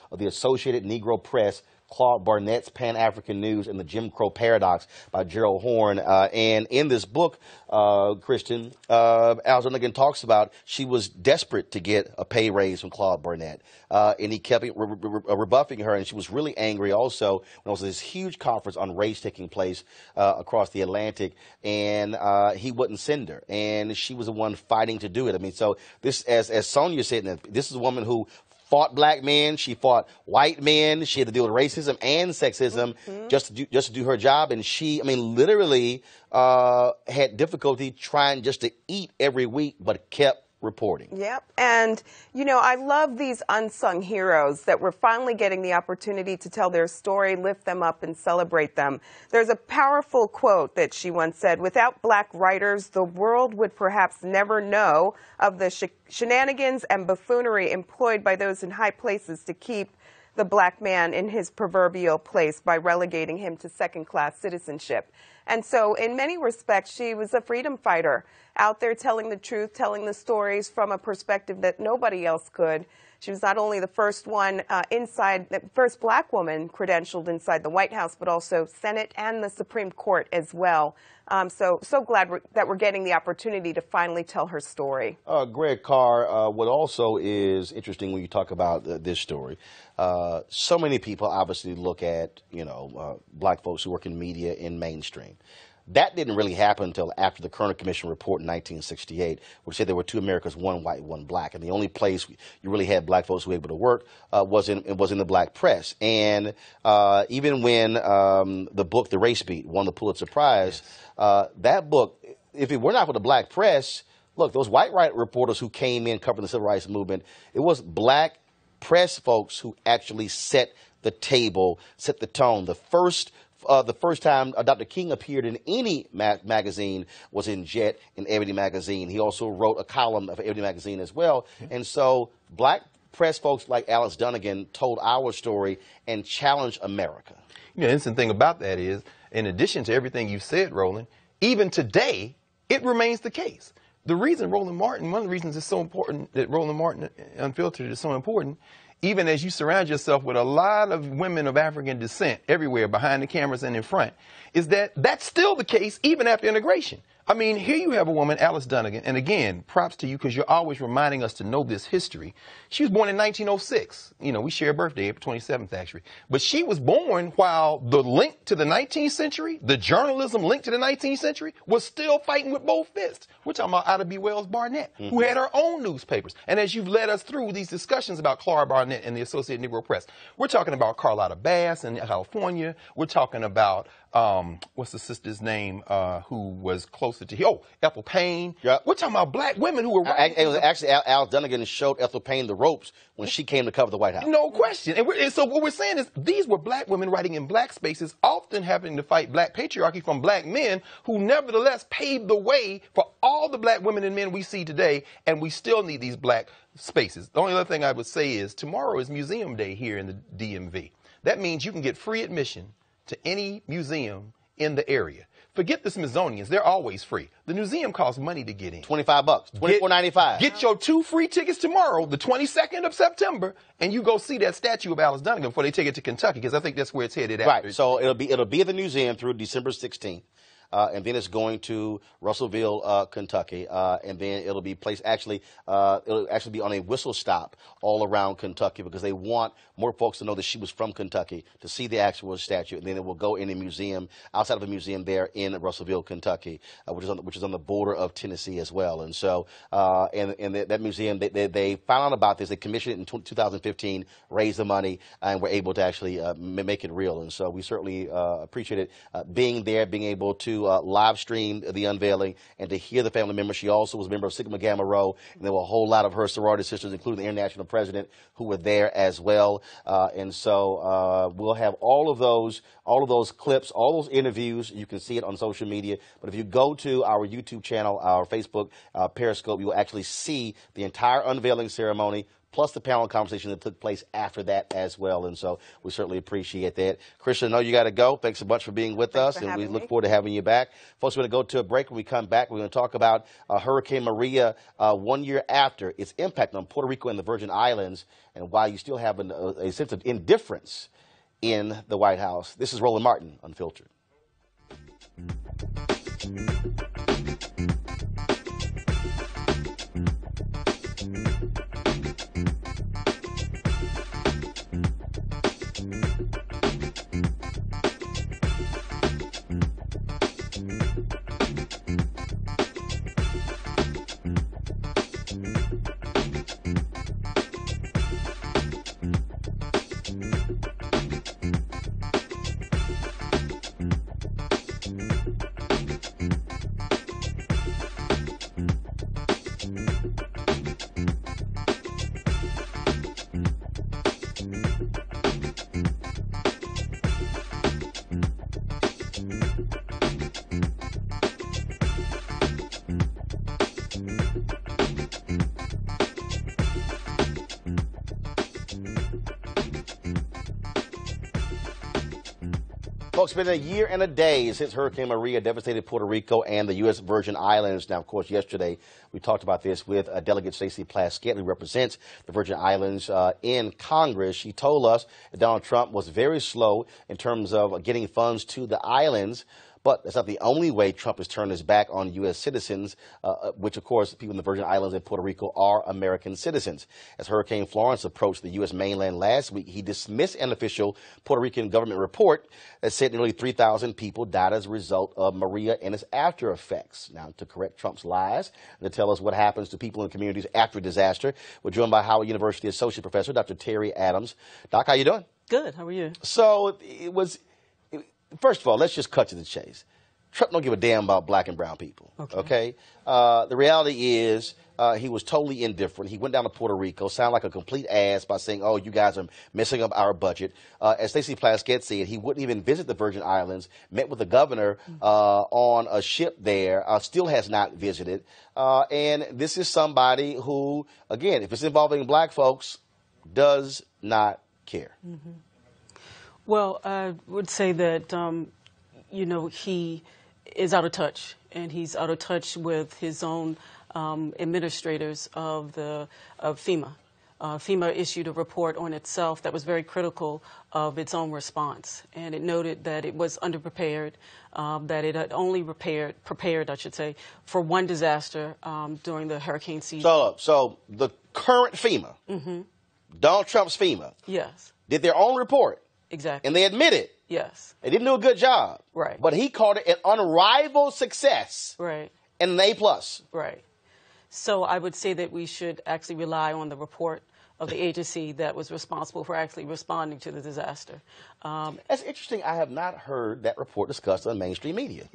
[SPEAKER 1] of the Associated Negro Press, Claude Barnett's Pan-African News, and the Jim Crow Paradox by Gerald Horne. And in this book, Kristen, Alice Dunnigan talks about she was desperate to get a pay raise from Claude Barnett. And he kept rebuffing her, and she was really angry also when there was this huge conference on race taking place across the Atlantic, and he wouldn't send her. And she was the one fighting to do it. I mean, so this, as Sonia said, this is a woman who fought black men, she fought white men, she had to deal with racism and sexism just to do her job, and she, literally had difficulty trying just to eat every week, but kept reporting.
[SPEAKER 8] Yep. And, I love these unsung heroes that we're finally getting the opportunity to tell their story, lift them up, and celebrate them. There's a powerful quote that she once said, "Without black writers, the world would perhaps never know of the shenanigans and buffoonery employed by those in high places to keep the black man in his proverbial place by relegating him to second-class citizenship." And so in many respects, she was a freedom fighter out there telling the truth, telling the stories from a perspective that nobody else could. She was not only the first the first black woman credentialed inside the White House, but also Senate and the Supreme Court as well. So glad that we're getting the opportunity to finally tell her story.
[SPEAKER 1] Greg Carr, what also is interesting when you talk about this story, so many people obviously look at, black folks who work in media in mainstream. That didn't really happen until after the Kerner Commission report in 1968, which said there were two Americas, one white, one black. And the only place you really had black folks who were able to work was in the black press. And even when the book, The Race Beat, won the Pulitzer Prize, that book, if it were not for the black press, look, those white reporters who came in covering the civil rights movement, it was black press folks who actually set the table, set the tone. The first time Dr. King appeared in any magazine was in Jet and Ebony magazine. He also wrote a column for Ebony magazine as well. And so black press folks like Alice Dunnigan told our story and challenged America.
[SPEAKER 9] The interesting thing about that is, in addition to everything you've said, Roland, even today, it remains the case. The reason one of the reasons it's so important that Roland Martin Unfiltered is so important, even as you surround yourself with a lot of women of African descent everywhere, behind the cameras and in front, is that that's still the case even after integration. Here you have a woman, Alice Dunnigan, and again, props to you because you're always reminding us to know this history. She was born in 1906. We share a birthday, April 27th, actually. But she was born while the link to the 19th century, the journalism link to the 19th century, was still fighting with both fists. We're talking about Ida B. Wells Barnett, who had her own newspapers. And as you've led us through these discussions about Clara Barnett, correspondent in the Associated Negro Press. We're talking about Carlotta Bass in California. We're talking about, what's the sister's name, who was closer to, Ethel Payne.
[SPEAKER 1] Yep.
[SPEAKER 9] We're talking about black women who were writing.
[SPEAKER 1] It was actually Al Dunnigan showed Ethel Payne the ropes when she came to cover the White House.
[SPEAKER 9] No question. And so what we're saying is these were black women writing in black spaces, often having to fight black patriarchy from black men who nevertheless paved the way for all the black women and men we see today, and we still need these black spaces. The only other thing I would say is tomorrow is Museum Day here in the DMV. That means you can get free admission to any museum in the area. Forget the Smithsonian's. They're always free. The museum costs money to get in.
[SPEAKER 1] $25, $24.95.
[SPEAKER 9] Get your 2 free tickets tomorrow, the 22nd of September, and you go see that statue of Alice Dunnigan before they take it to Kentucky, because I think that's where it's headed after.
[SPEAKER 1] Right. So it'll be at the museum through December 16th. And then it's going to Russellville, Kentucky, and then it'll be placed it'll actually be on a whistle stop all around Kentucky, because they want more folks to know that she was from Kentucky, to see the actual statue, and then it will go in a museum outside of a museum there in Russellville, Kentucky, which is on the border of Tennessee as well. And so that museum, they found out about this, they commissioned it in 2015, raised the money, and were able to actually make it real. And so we certainly appreciate it being there, being able to live stream the unveiling and to hear the family members. She also was a member of Sigma Gamma Rho, and there were a whole lot of her sorority sisters, including the international president, who were there as well. And so we'll have all of those clips, all those interviews. You can see it on social media. But if you go to our YouTube channel, our Facebook, Periscope, you will actually see the entire unveiling ceremony, plus the panel conversation that took place after that as well. And so we certainly appreciate that. Christian, I know you got to go. Thanks so much for being with us, and we look forward to having you back. Folks, we're going to go to a break. When we come back, we're going to talk about Hurricane Maria 1 year after, its impact on Puerto Rico and the Virgin Islands, and why you still have a sense of indifference in the White House. This is Roland Martin, Unfiltered. Folks, it's been a year and a day since Hurricane Maria devastated Puerto Rico and the U.S. Virgin Islands. Now, of course, yesterday we talked about this with Delegate Stacey Plaskett, who represents the Virgin Islands in Congress. She told us that Donald Trump was very slow in terms of getting funds to the islands. But that's not the only way Trump has turned his back on U.S. citizens, which, of course, people in the Virgin Islands and Puerto Rico are American citizens. As Hurricane Florence approached the U.S. mainland last week, he dismissed an official Puerto Rican government report that said nearly 3,000 people died as a result of Maria and its after effects. Now, to correct Trump's lies and to tell us what happens to people in communities after a disaster, we're joined by Howard University Associate Professor Dr. Terry Adams. Doc, how you doing?
[SPEAKER 18] Good. How are you?
[SPEAKER 1] So first of all, let's just cut to the chase. Trump don't give a damn about black and brown people. Okay? The reality is he was totally indifferent. He went down to Puerto Rico, sounded like a complete ass by saying, oh, you guys are messing up our budget. As Stacey Plaskett said, he wouldn't even visit the Virgin Islands, met with the governor on a ship there, still has not visited. And this is somebody who, again, if it's involving black folks, does not care.
[SPEAKER 18] Mm-hmm. Well, I would say that, he is out of touch, and he's out of touch with his own administrators of FEMA. FEMA issued a report on itself that was very critical of its own response, and it noted that it was underprepared, that it had only prepared, I should say, for one disaster during the hurricane season.
[SPEAKER 1] So the current FEMA, Donald Trump's FEMA,
[SPEAKER 18] yes,
[SPEAKER 1] did their own report.
[SPEAKER 18] Exactly.
[SPEAKER 1] And they admit it.
[SPEAKER 18] Yes.
[SPEAKER 1] They didn't do a good job.
[SPEAKER 18] Right.
[SPEAKER 1] But he called it an unrivaled success.
[SPEAKER 18] Right.
[SPEAKER 1] And an A+.
[SPEAKER 18] Right. So I would say that we should actually rely on the report of the agency that was responsible for actually responding to the disaster.
[SPEAKER 1] That's interesting. I have not heard that report discussed on mainstream media.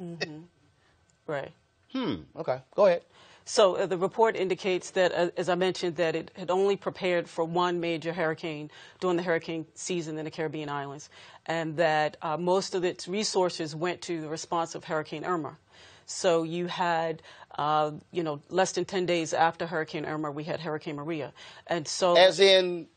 [SPEAKER 18] Right.
[SPEAKER 1] Okay. Go ahead.
[SPEAKER 18] So the report indicates that, as I mentioned, that it had only prepared for one major hurricane during the hurricane season in the Caribbean islands, and that most of its resources went to the response of Hurricane Irma. So you had, less than 10 days after Hurricane Irma, we had Hurricane Maria, and so
[SPEAKER 1] as in,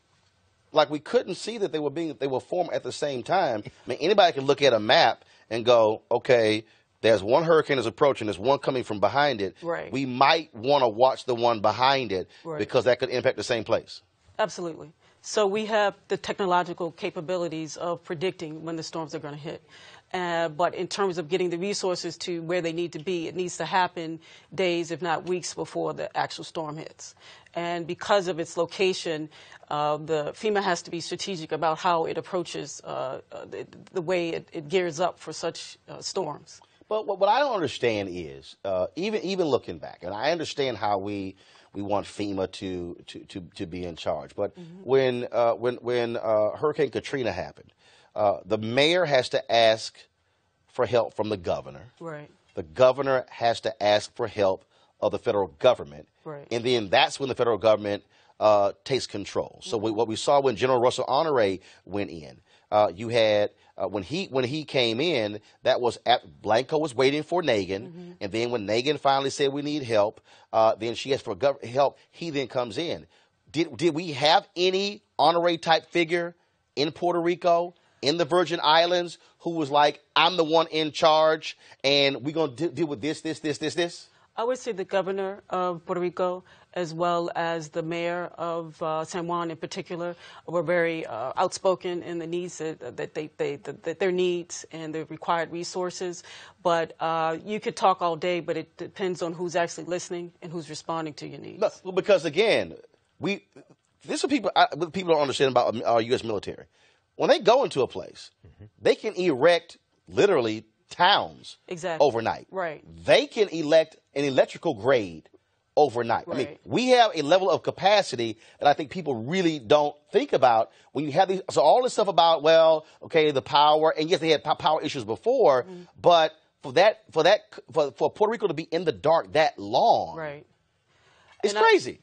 [SPEAKER 1] like, we couldn't see that they were formed at the same time. I mean, anybody can look at a map and go, okay, there's one hurricane that's approaching, there's one coming from behind it.
[SPEAKER 18] Right.
[SPEAKER 1] We might want to watch the one behind it because that could impact the same place.
[SPEAKER 18] Absolutely. So we have the technological capabilities of predicting when the storms are going to hit. But in terms of getting the resources to where they need to be, it needs to happen days, if not weeks, before the actual storm hits. And because of its location, the FEMA has to be strategic about how it approaches the way it gears up for such storms.
[SPEAKER 1] But what I don't understand is, even looking back, and I understand how we want FEMA to be in charge. But when Hurricane Katrina happened, the mayor has to ask for help from the governor.
[SPEAKER 18] Right.
[SPEAKER 1] The governor has to ask for help of the federal government.
[SPEAKER 18] Right.
[SPEAKER 1] And then that's when the federal government takes control. So what we saw when General Russell Honore went in, you had when he came in, that was Blanco was waiting for Nagin, and then when Nagin finally said we need help, then she asked for help. He then comes in. Did we have any Honore type figure in Puerto Rico, in the Virgin Islands, who was like, I'm the one in charge, and we're going to deal with this?
[SPEAKER 18] I would say the governor of Puerto Rico, as well as the mayor of San Juan in particular, were very outspoken in the needs that their needs and the required resources. But you could talk all day, but it depends on who's actually listening and who's responding to your needs.
[SPEAKER 1] No, because again, this is what people don't understand about our U.S. military. When they go into a place, they can erect literally towns overnight.
[SPEAKER 18] Right.
[SPEAKER 1] They can elect an electrical grade overnight.
[SPEAKER 18] Right.
[SPEAKER 1] I mean, we have a level of capacity that I think people really don't think about when you have these. So all this stuff about, well, okay, the power, and yes, they had power issues before, but for Puerto Rico to be in the dark that long,
[SPEAKER 18] right,
[SPEAKER 1] it's crazy.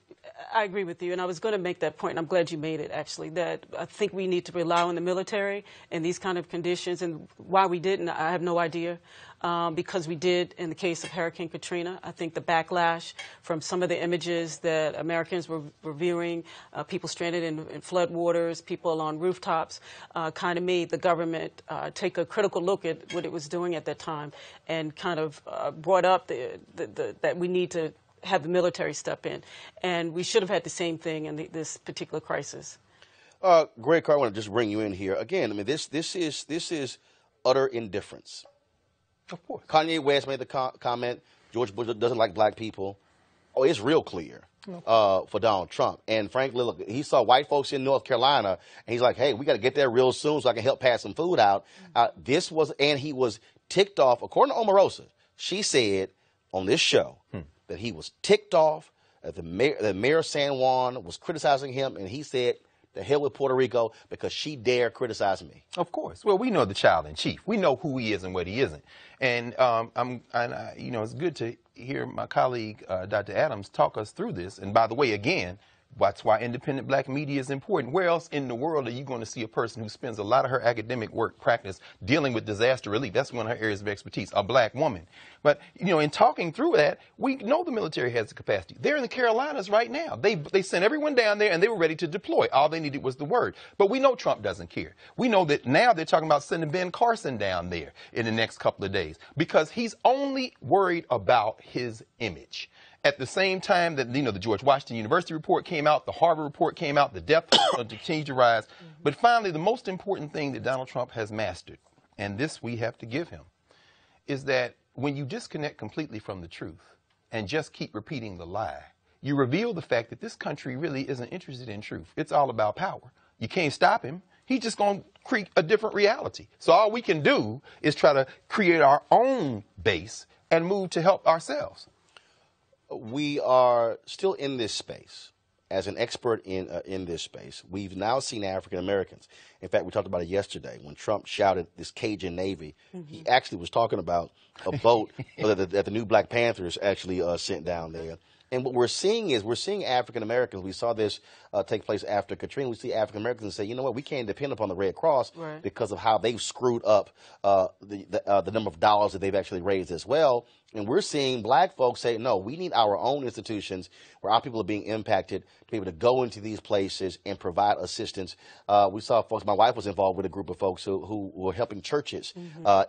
[SPEAKER 18] I agree with you, and I was going to make that point, and I'm glad you made it, actually, that I think we need to rely on the military in these kind of conditions, and why we didn't, I have no idea, because we did in the case of Hurricane Katrina. I think the backlash from some of the images that Americans were viewing, people stranded in floodwaters, people on rooftops, kind of made the government take a critical look at what it was doing at that time, and kind of brought up that we need to have the military step in, and we should have had the same thing in this particular crisis.
[SPEAKER 1] Greg Carr, I want to just bring you in here again. I mean, this is utter indifference.
[SPEAKER 9] Of course.
[SPEAKER 1] Kanye West made the comment, George Bush doesn't like black people. Oh, it's real clear for Donald Trump. And frankly, look, he saw white folks in North Carolina, and he's like, hey, we got to get there real soon so I can help pass some food out. And he was ticked off. According to Omarosa, she said on this show that he was ticked off, that the mayor of San Juan was criticizing him, and he said, the hell with Puerto Rico because she dare criticize me.
[SPEAKER 9] Of course. Well, we know the child in chief. We know who he is and what he isn't. And it's good to hear my colleague Dr. Adams talk us through this. And by the way, again, that's why independent black media is important. Where else in the world are you going to see a person who spends a lot of her academic work practice dealing with disaster relief? That's one of her areas of expertise, a black woman. But, in talking through that, we know the military has the capacity. They're in the Carolinas right now. They sent everyone down there, and they were ready to deploy. All they needed was the word. But we know Trump doesn't care. We know that now they're talking about sending Ben Carson down there in the next couple of days because he's only worried about his image. At the same time that, the George Washington University report came out, the Harvard report came out, the death toll continued to rise. But finally, the most important thing that Donald Trump has mastered, and this we have to give him, is that when you disconnect completely from the truth and just keep repeating the lie, you reveal the fact that this country really isn't interested in truth. It's all about power. You can't stop him. He's just going to create a different reality. So all we can do is try to create our own base and move to help ourselves.
[SPEAKER 1] We are still in this space as an expert in this space, we've now seen African Americans. In fact, we talked about it yesterday when Trump shouted this Cajun Navy. He actually was talking about a boat that the new Black Panthers actually sent down there. And what we're seeing is African Americans. We saw this take place after Katrina. We see African Americans say, you know what, we can't depend upon the Red Cross because of how they've screwed up the number of dollars that they've actually raised as well. And we're seeing black folks say, no, we need our own institutions where our people are being impacted to be able to go into these places and provide assistance. We saw folks, my wife was involved with a group of folks who were helping churches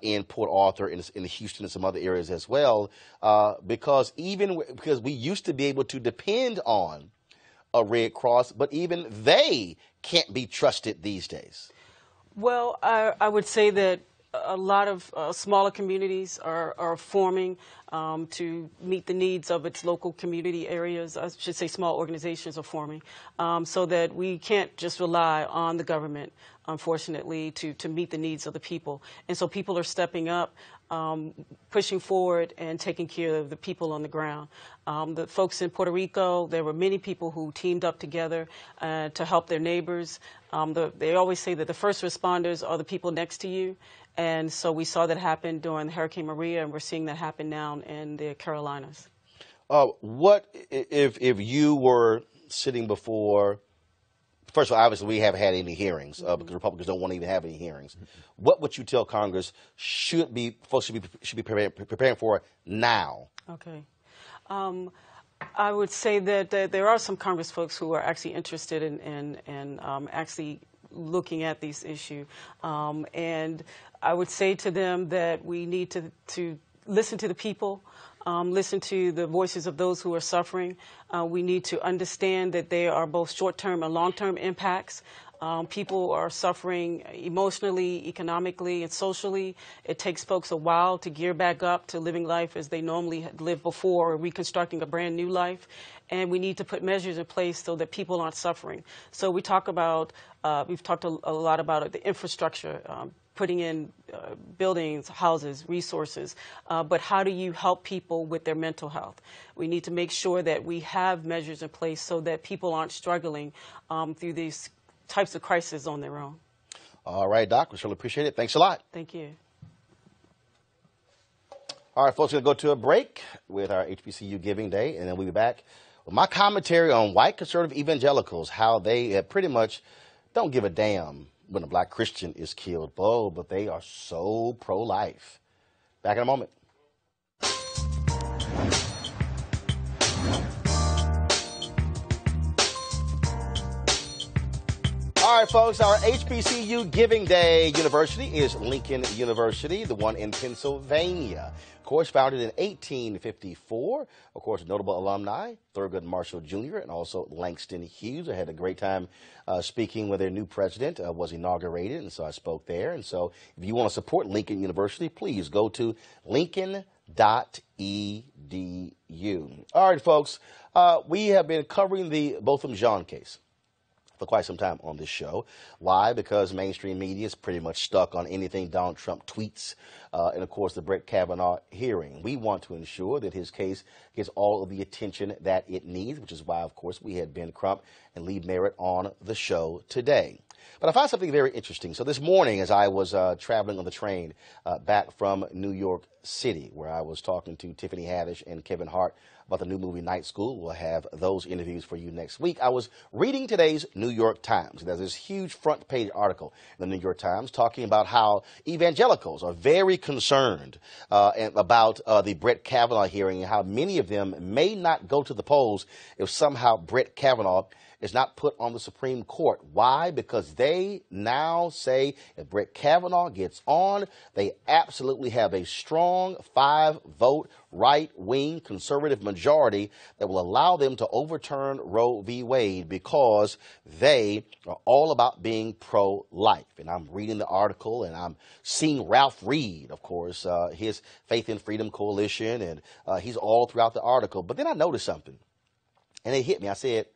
[SPEAKER 1] in Port Arthur, in Houston, and some other areas as well, because we used to be able to depend on a Red Cross, but even they can't be trusted these days.
[SPEAKER 18] Well, I would say that a lot of smaller communities are forming to meet the needs of its local community areas. I should say small organizations are forming so that we can't just rely on the government, unfortunately, to meet the needs of the people. And so people are stepping up, pushing forward and taking care of the people on the ground. The folks in Puerto Rico, there were many people who teamed up together to help their neighbors. They always say that the first responders are the people next to you. And so we saw that happen during Hurricane Maria, and we're seeing that happen now in the Carolinas.
[SPEAKER 1] What if you were sitting before? First of all, obviously we haven't had any hearings because Republicans don't want to even have any hearings. What would you tell Congress folks should be preparing for now?
[SPEAKER 18] Okay. I would say that there are some Congress folks who are actually interested in actually looking at these issues. And I would say to them that we need to listen to the people, listen to the voices of those who are suffering. We need to understand that there are both short-term and long-term impacts. People are suffering emotionally, economically, and socially. It takes folks a while to gear back up to living life as they normally had lived before, or reconstructing a brand new life. And we need to put measures in place so that people aren't suffering. So we've talked a lot about the infrastructure, putting in buildings, houses, resources, but how do you help people with their mental health? We need to make sure that we have measures in place so that people aren't struggling through these types of crises on their own.
[SPEAKER 1] All right, Doc, we surely appreciate it. Thanks a lot.
[SPEAKER 18] Thank you.
[SPEAKER 1] All right, folks, we're going to go to a break with our HBCU Giving Day, and then we'll be back with my commentary on white conservative evangelicals, how they pretty much don't give a damn when a black Christian is killed. Oh, but they are so pro-life. Back in a moment. All right, folks, our HBCU Giving Day university is Lincoln University, the one in Pennsylvania. Of course, founded in 1854. Of course, notable alumni, Thurgood Marshall Jr. and also Langston Hughes. I had a great time speaking with their new president, was inaugurated, and so I spoke there. And so if you want to support Lincoln University, please go to lincoln.edu. All right, folks, we have been covering the Botham Jean case for quite some time on this show. Why? Because mainstream media is pretty much stuck on anything Donald Trump tweets, and of course the Brett Kavanaugh hearing. We want to ensure that his case gets all of the attention that it needs, which is why, of course, we had Ben Crump and Lee Merritt on the show today. But I found something very interesting. So this morning, as I was traveling on the train back from New York City, where I was talking to Tiffany Haddish and Kevin Hart about the new movie Night School. We'll have those interviews for you next week. I was reading today's New York Times. There's this huge front page article in the New York Times talking about how evangelicals are very concerned about the Brett Kavanaugh hearing and how many of them may not go to the polls if somehow Brett Kavanaugh is not put on the Supreme Court. Why? Because they now say if Brett Kavanaugh gets on, they absolutely have a strong 5-vote right-wing conservative majority that will allow them to overturn Roe v. Wade because they are all about being pro-life. And I'm reading the article and I'm seeing Ralph Reed, of course, his Faith and Freedom Coalition, and he's all throughout the article. But then I noticed something, and it hit me. I said,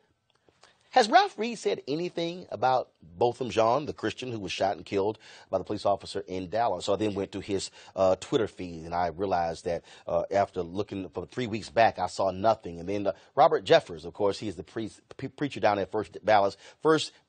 [SPEAKER 1] Has Ralph Reed said anything about Botham Jean, the Christian who was shot and killed by the police officer in Dallas? So I then went to his Twitter feed, and I realized that after looking for 3 weeks back, I saw nothing. And then Robert Jeffers, of course, he is the preacher down at First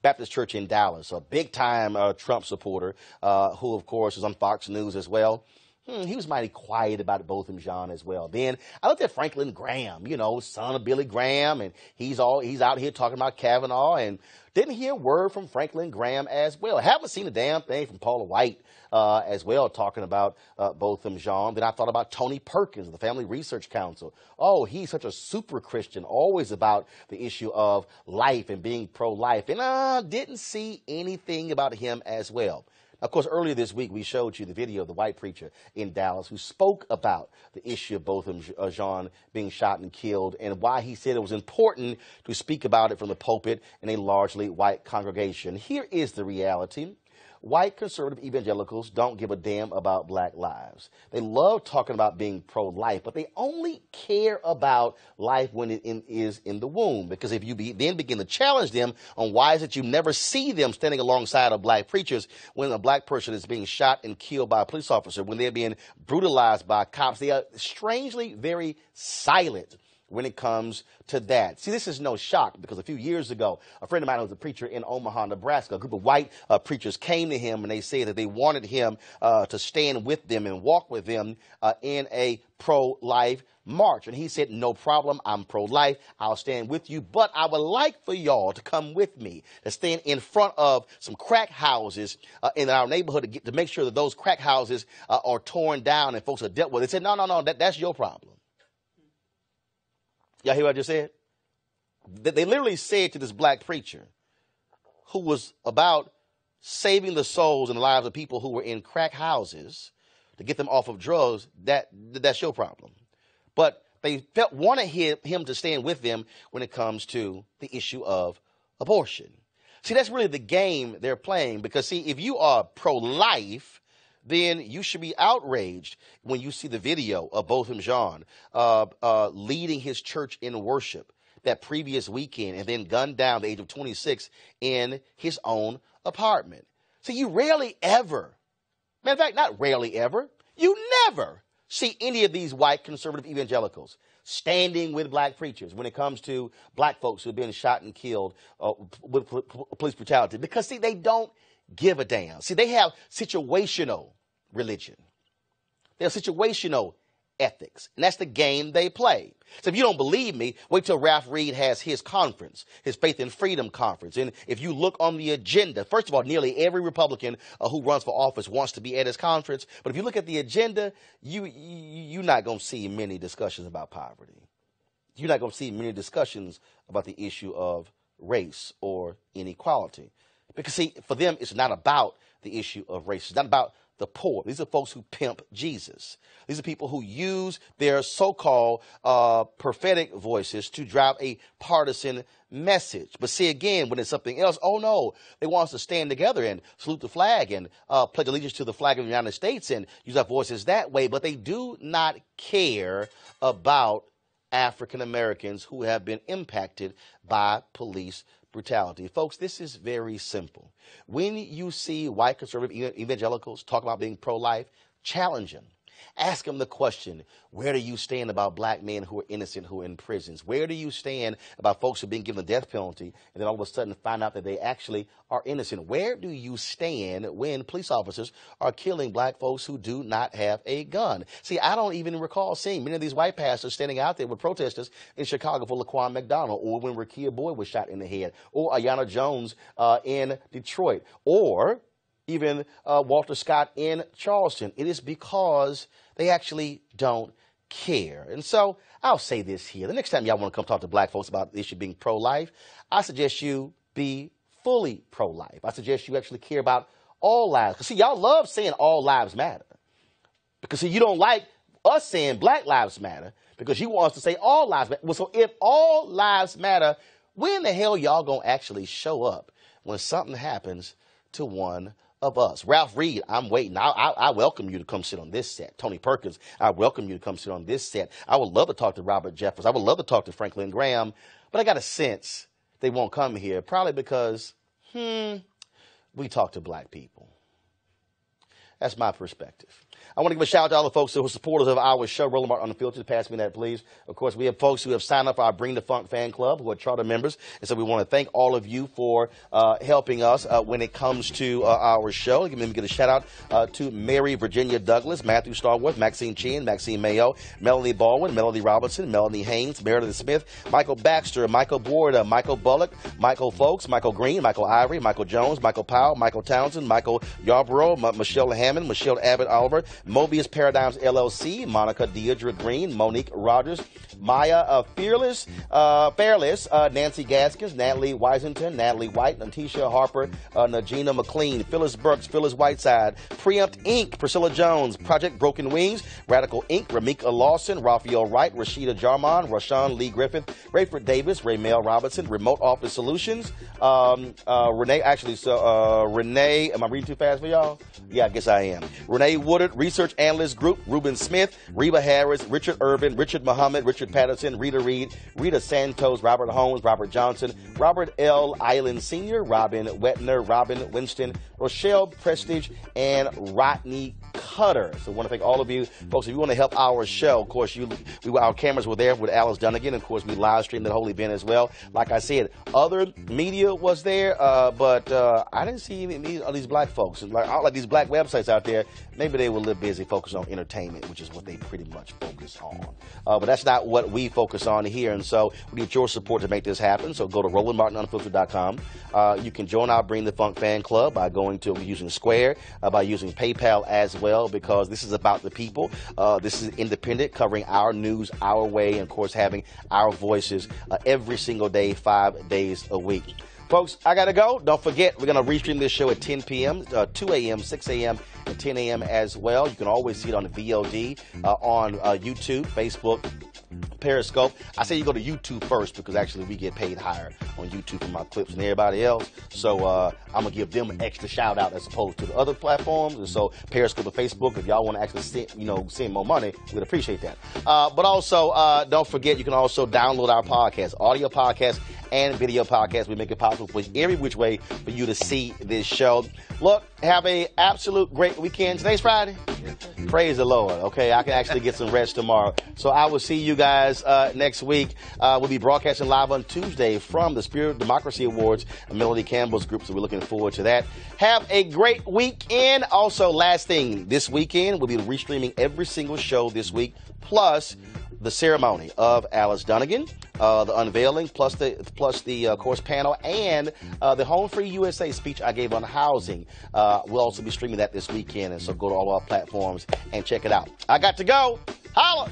[SPEAKER 1] Baptist Church in Dallas, a big-time Trump supporter who, of course, is on Fox News as well. He was mighty quiet about Botham Jean as well. Then I looked at Franklin Graham, you know, son of Billy Graham, and he's out here talking about Kavanaugh, and didn't hear a word from Franklin Graham as well. Haven't seen a damn thing from Paula White as well, talking about Botham Jean. Then I thought about Tony Perkins, the Family Research Council. Oh, he's such a super Christian, always about the issue of life and being pro-life, and I didn't see anything about him as well. Of course, earlier this week, we showed you the video of the white preacher in Dallas who spoke about the issue of Botham Jean being shot and killed and why he said it was important to speak about it from the pulpit in a largely white congregation. Here is the reality. White conservative evangelicals don't give a damn about black lives. They love talking about being pro-life, but they only care about life when it is in the womb. Because if you then begin to challenge them on why is it you never see them standing alongside of black preachers when a black person is being shot and killed by a police officer, when they're being brutalized by cops, they are strangely very silent when it comes to that. See, this is no shock because a few years ago, a friend of mine who was a preacher in Omaha, Nebraska, a group of white preachers came to him and they said that they wanted him to stand with them and walk with them in a pro-life march. And he said, no problem, I'm pro-life, I'll stand with you, but I would like for y'all to come with me, to stand in front of some crack houses in our neighborhood to make sure that those crack houses are torn down and folks are dealt with. They said, no, that's your problem. Y'all hear what I just said? They literally said to this black preacher who was about saving the souls and the lives of people who were in crack houses to get them off of drugs, that's your problem. But they wanted him to stand with them when it comes to the issue of abortion. See, that's really the game they're playing because, see, if you are pro-life, then you should be outraged when you see the video of Botham Jean leading his church in worship that previous weekend and then gunned down at the age of 26 in his own apartment. So you rarely ever, matter of fact, not rarely ever, you never see any of these white conservative evangelicals standing with black preachers when it comes to black folks who have been shot and killed with police brutality. Because, see, they don't give a damn. See, they have situational religion. They have situational ethics, and that's the game they play. So if you don't believe me, wait till Ralph Reed has his conference, his Faith and Freedom conference. And if you look on the agenda, first of all, nearly every Republican who runs for office wants to be at his conference. But if you look at the agenda, you're not going to see many discussions about poverty. You're not going to see many discussions about the issue of race or inequality. Because, see, for them, it's not about the issue of race. It's not about the poor. These are folks who pimp Jesus. These are people who use their so-called prophetic voices to drive a partisan message. But see, again, when it's something else, oh no, they want us to stand together and salute the flag and pledge allegiance to the flag of the United States and use our voices that way. But they do not care about African Americans who have been impacted by police brutality. Folks, this is very simple. When you see white conservative evangelicals talk about being pro-life, challenge them. Ask them the question, where do you stand about black men who are innocent, who are in prisons? Where do you stand about folks who have been given the death penalty and then all of a sudden find out that they actually are innocent? Where do you stand when police officers are killing black folks who do not have a gun? See, I don't even recall seeing many of these white pastors standing out there with protesters in Chicago for Laquan McDonald, or when Rekia Boyd was shot in the head, or Ayanna Jones in Detroit, or even Walter Scott in Charleston. It is because they actually don't care. And so I'll say this here. The next time y'all want to come talk to black folks about the issue of being pro-life, I suggest you be fully pro-life. I suggest you actually care about all lives. Because, see, y'all love saying all lives matter. Because, see, you don't like us saying black lives matter because you want us to say all lives matter. Well, so if all lives matter, when the hell y'all going to actually show up when something happens to one of us? Ralph Reed, I'm waiting. I welcome you to come sit on this set. Tony Perkins, I welcome you to come sit on this set. I would love to talk to Robert Jeffers. I would love to talk to Franklin Graham. But I got a sense they won't come here? Probably because, we talk to black people. That's my perspective. I want to give a shout out to all the folks who are supporters of our show, Roland Martin Unfiltered. Pass me that, please. Of course, we have folks who have signed up for our Bring the Funk fan club, who are charter members. And so we want to thank all of you for helping us when it comes to our show. Let me give a shout out to Mary Virginia Douglas, Matthew Starworth, Maxine Chin, Maxine Mayo, Melanie Baldwin, Melanie Robinson, Melanie Haynes, Meredith Smith, Michael Baxter, Michael Borda, Michael Bullock, Michael Folks, Michael Green, Michael Ivory, Michael Jones, Michael Powell, Michael Townsend, Michael Yarborough, Michelle Hammond, Michelle Abbott Oliver, Mobius Paradigms LLC, Monica Deidre Green, Monique Rogers, Maya Fairless, Nancy Gaskins, Natalie Wisington, Natalie White, Natisha Harper, Najina McLean, Phyllis Burks, Phyllis Whiteside, Preempt Inc., Priscilla Jones, Project Broken Wings, Radical Inc., Ramika Lawson, Raphael Wright, Rashida Jarman, Rashawn Lee Griffith, Rayford Davis, Raymel Robinson, Remote Office Solutions, Renee, am I reading too fast for y'all? Yeah, I guess I am. Renee Woodard, Research Analyst Group, Ruben Smith, Reba Harris, Richard Irvin, Richard Muhammad, Richard Patterson, Rita Reed, Rita Santos, Robert Holmes, Robert Johnson, Robert L. Island Sr., Robin Wetner, Robin Winston, Rochelle Prestige, and Rodney Cutter. So I want to thank all of you folks. If you want to help our show, of course, our cameras were there with Alice Dunnigan. Of course, we live streamed that whole event as well. Like I said, other media was there, but I didn't see any of these black folks. Like these black websites out there, maybe they were a little busy focusing on entertainment, which is what they pretty much focus on. But that's not what we focus on here, and so we need your support to make this happen. So go to RolandMartinUnfiltered.com. You can join our Bring the Funk fan club by going to using Square, by using PayPal as well, because this is about the people. This is independent, covering our news our way, and of course having our voices every single day, 5 days a week. Folks, I got to go. Don't forget, we're going to restream this show at 10 p.m., 2 a.m., 6 a.m., and 10 a.m. as well. You can always see it on the VOD, on YouTube, Facebook, Periscope. I say you go to YouTube first because actually we get paid higher on YouTube for my clips than everybody else. So I'm going to give them an extra shout out as opposed to the other platforms. And so Periscope and Facebook, if y'all want to actually send more money, we'd appreciate that. But also, don't forget, you can also download our podcast, audio podcast and video podcast. We make it possible for every which way for you to see this show. Look, have a absolute great weekend. Today's Friday. Praise the Lord. Okay, I can actually get some rest tomorrow. So I will see you guys next week. We'll be broadcasting live on Tuesday from the Spirit Democracy Awards, Melody Campbell's group. So we're looking forward to that. Have a great weekend. Also, last thing, this weekend we'll be restreaming every single show this week, plus the ceremony of Alice Dunnigan, the unveiling, plus the course panel, and the Home Free USA speech I gave on housing. We'll also be streaming that this weekend, and so go to all our platforms and check it out. I got to go. Holla!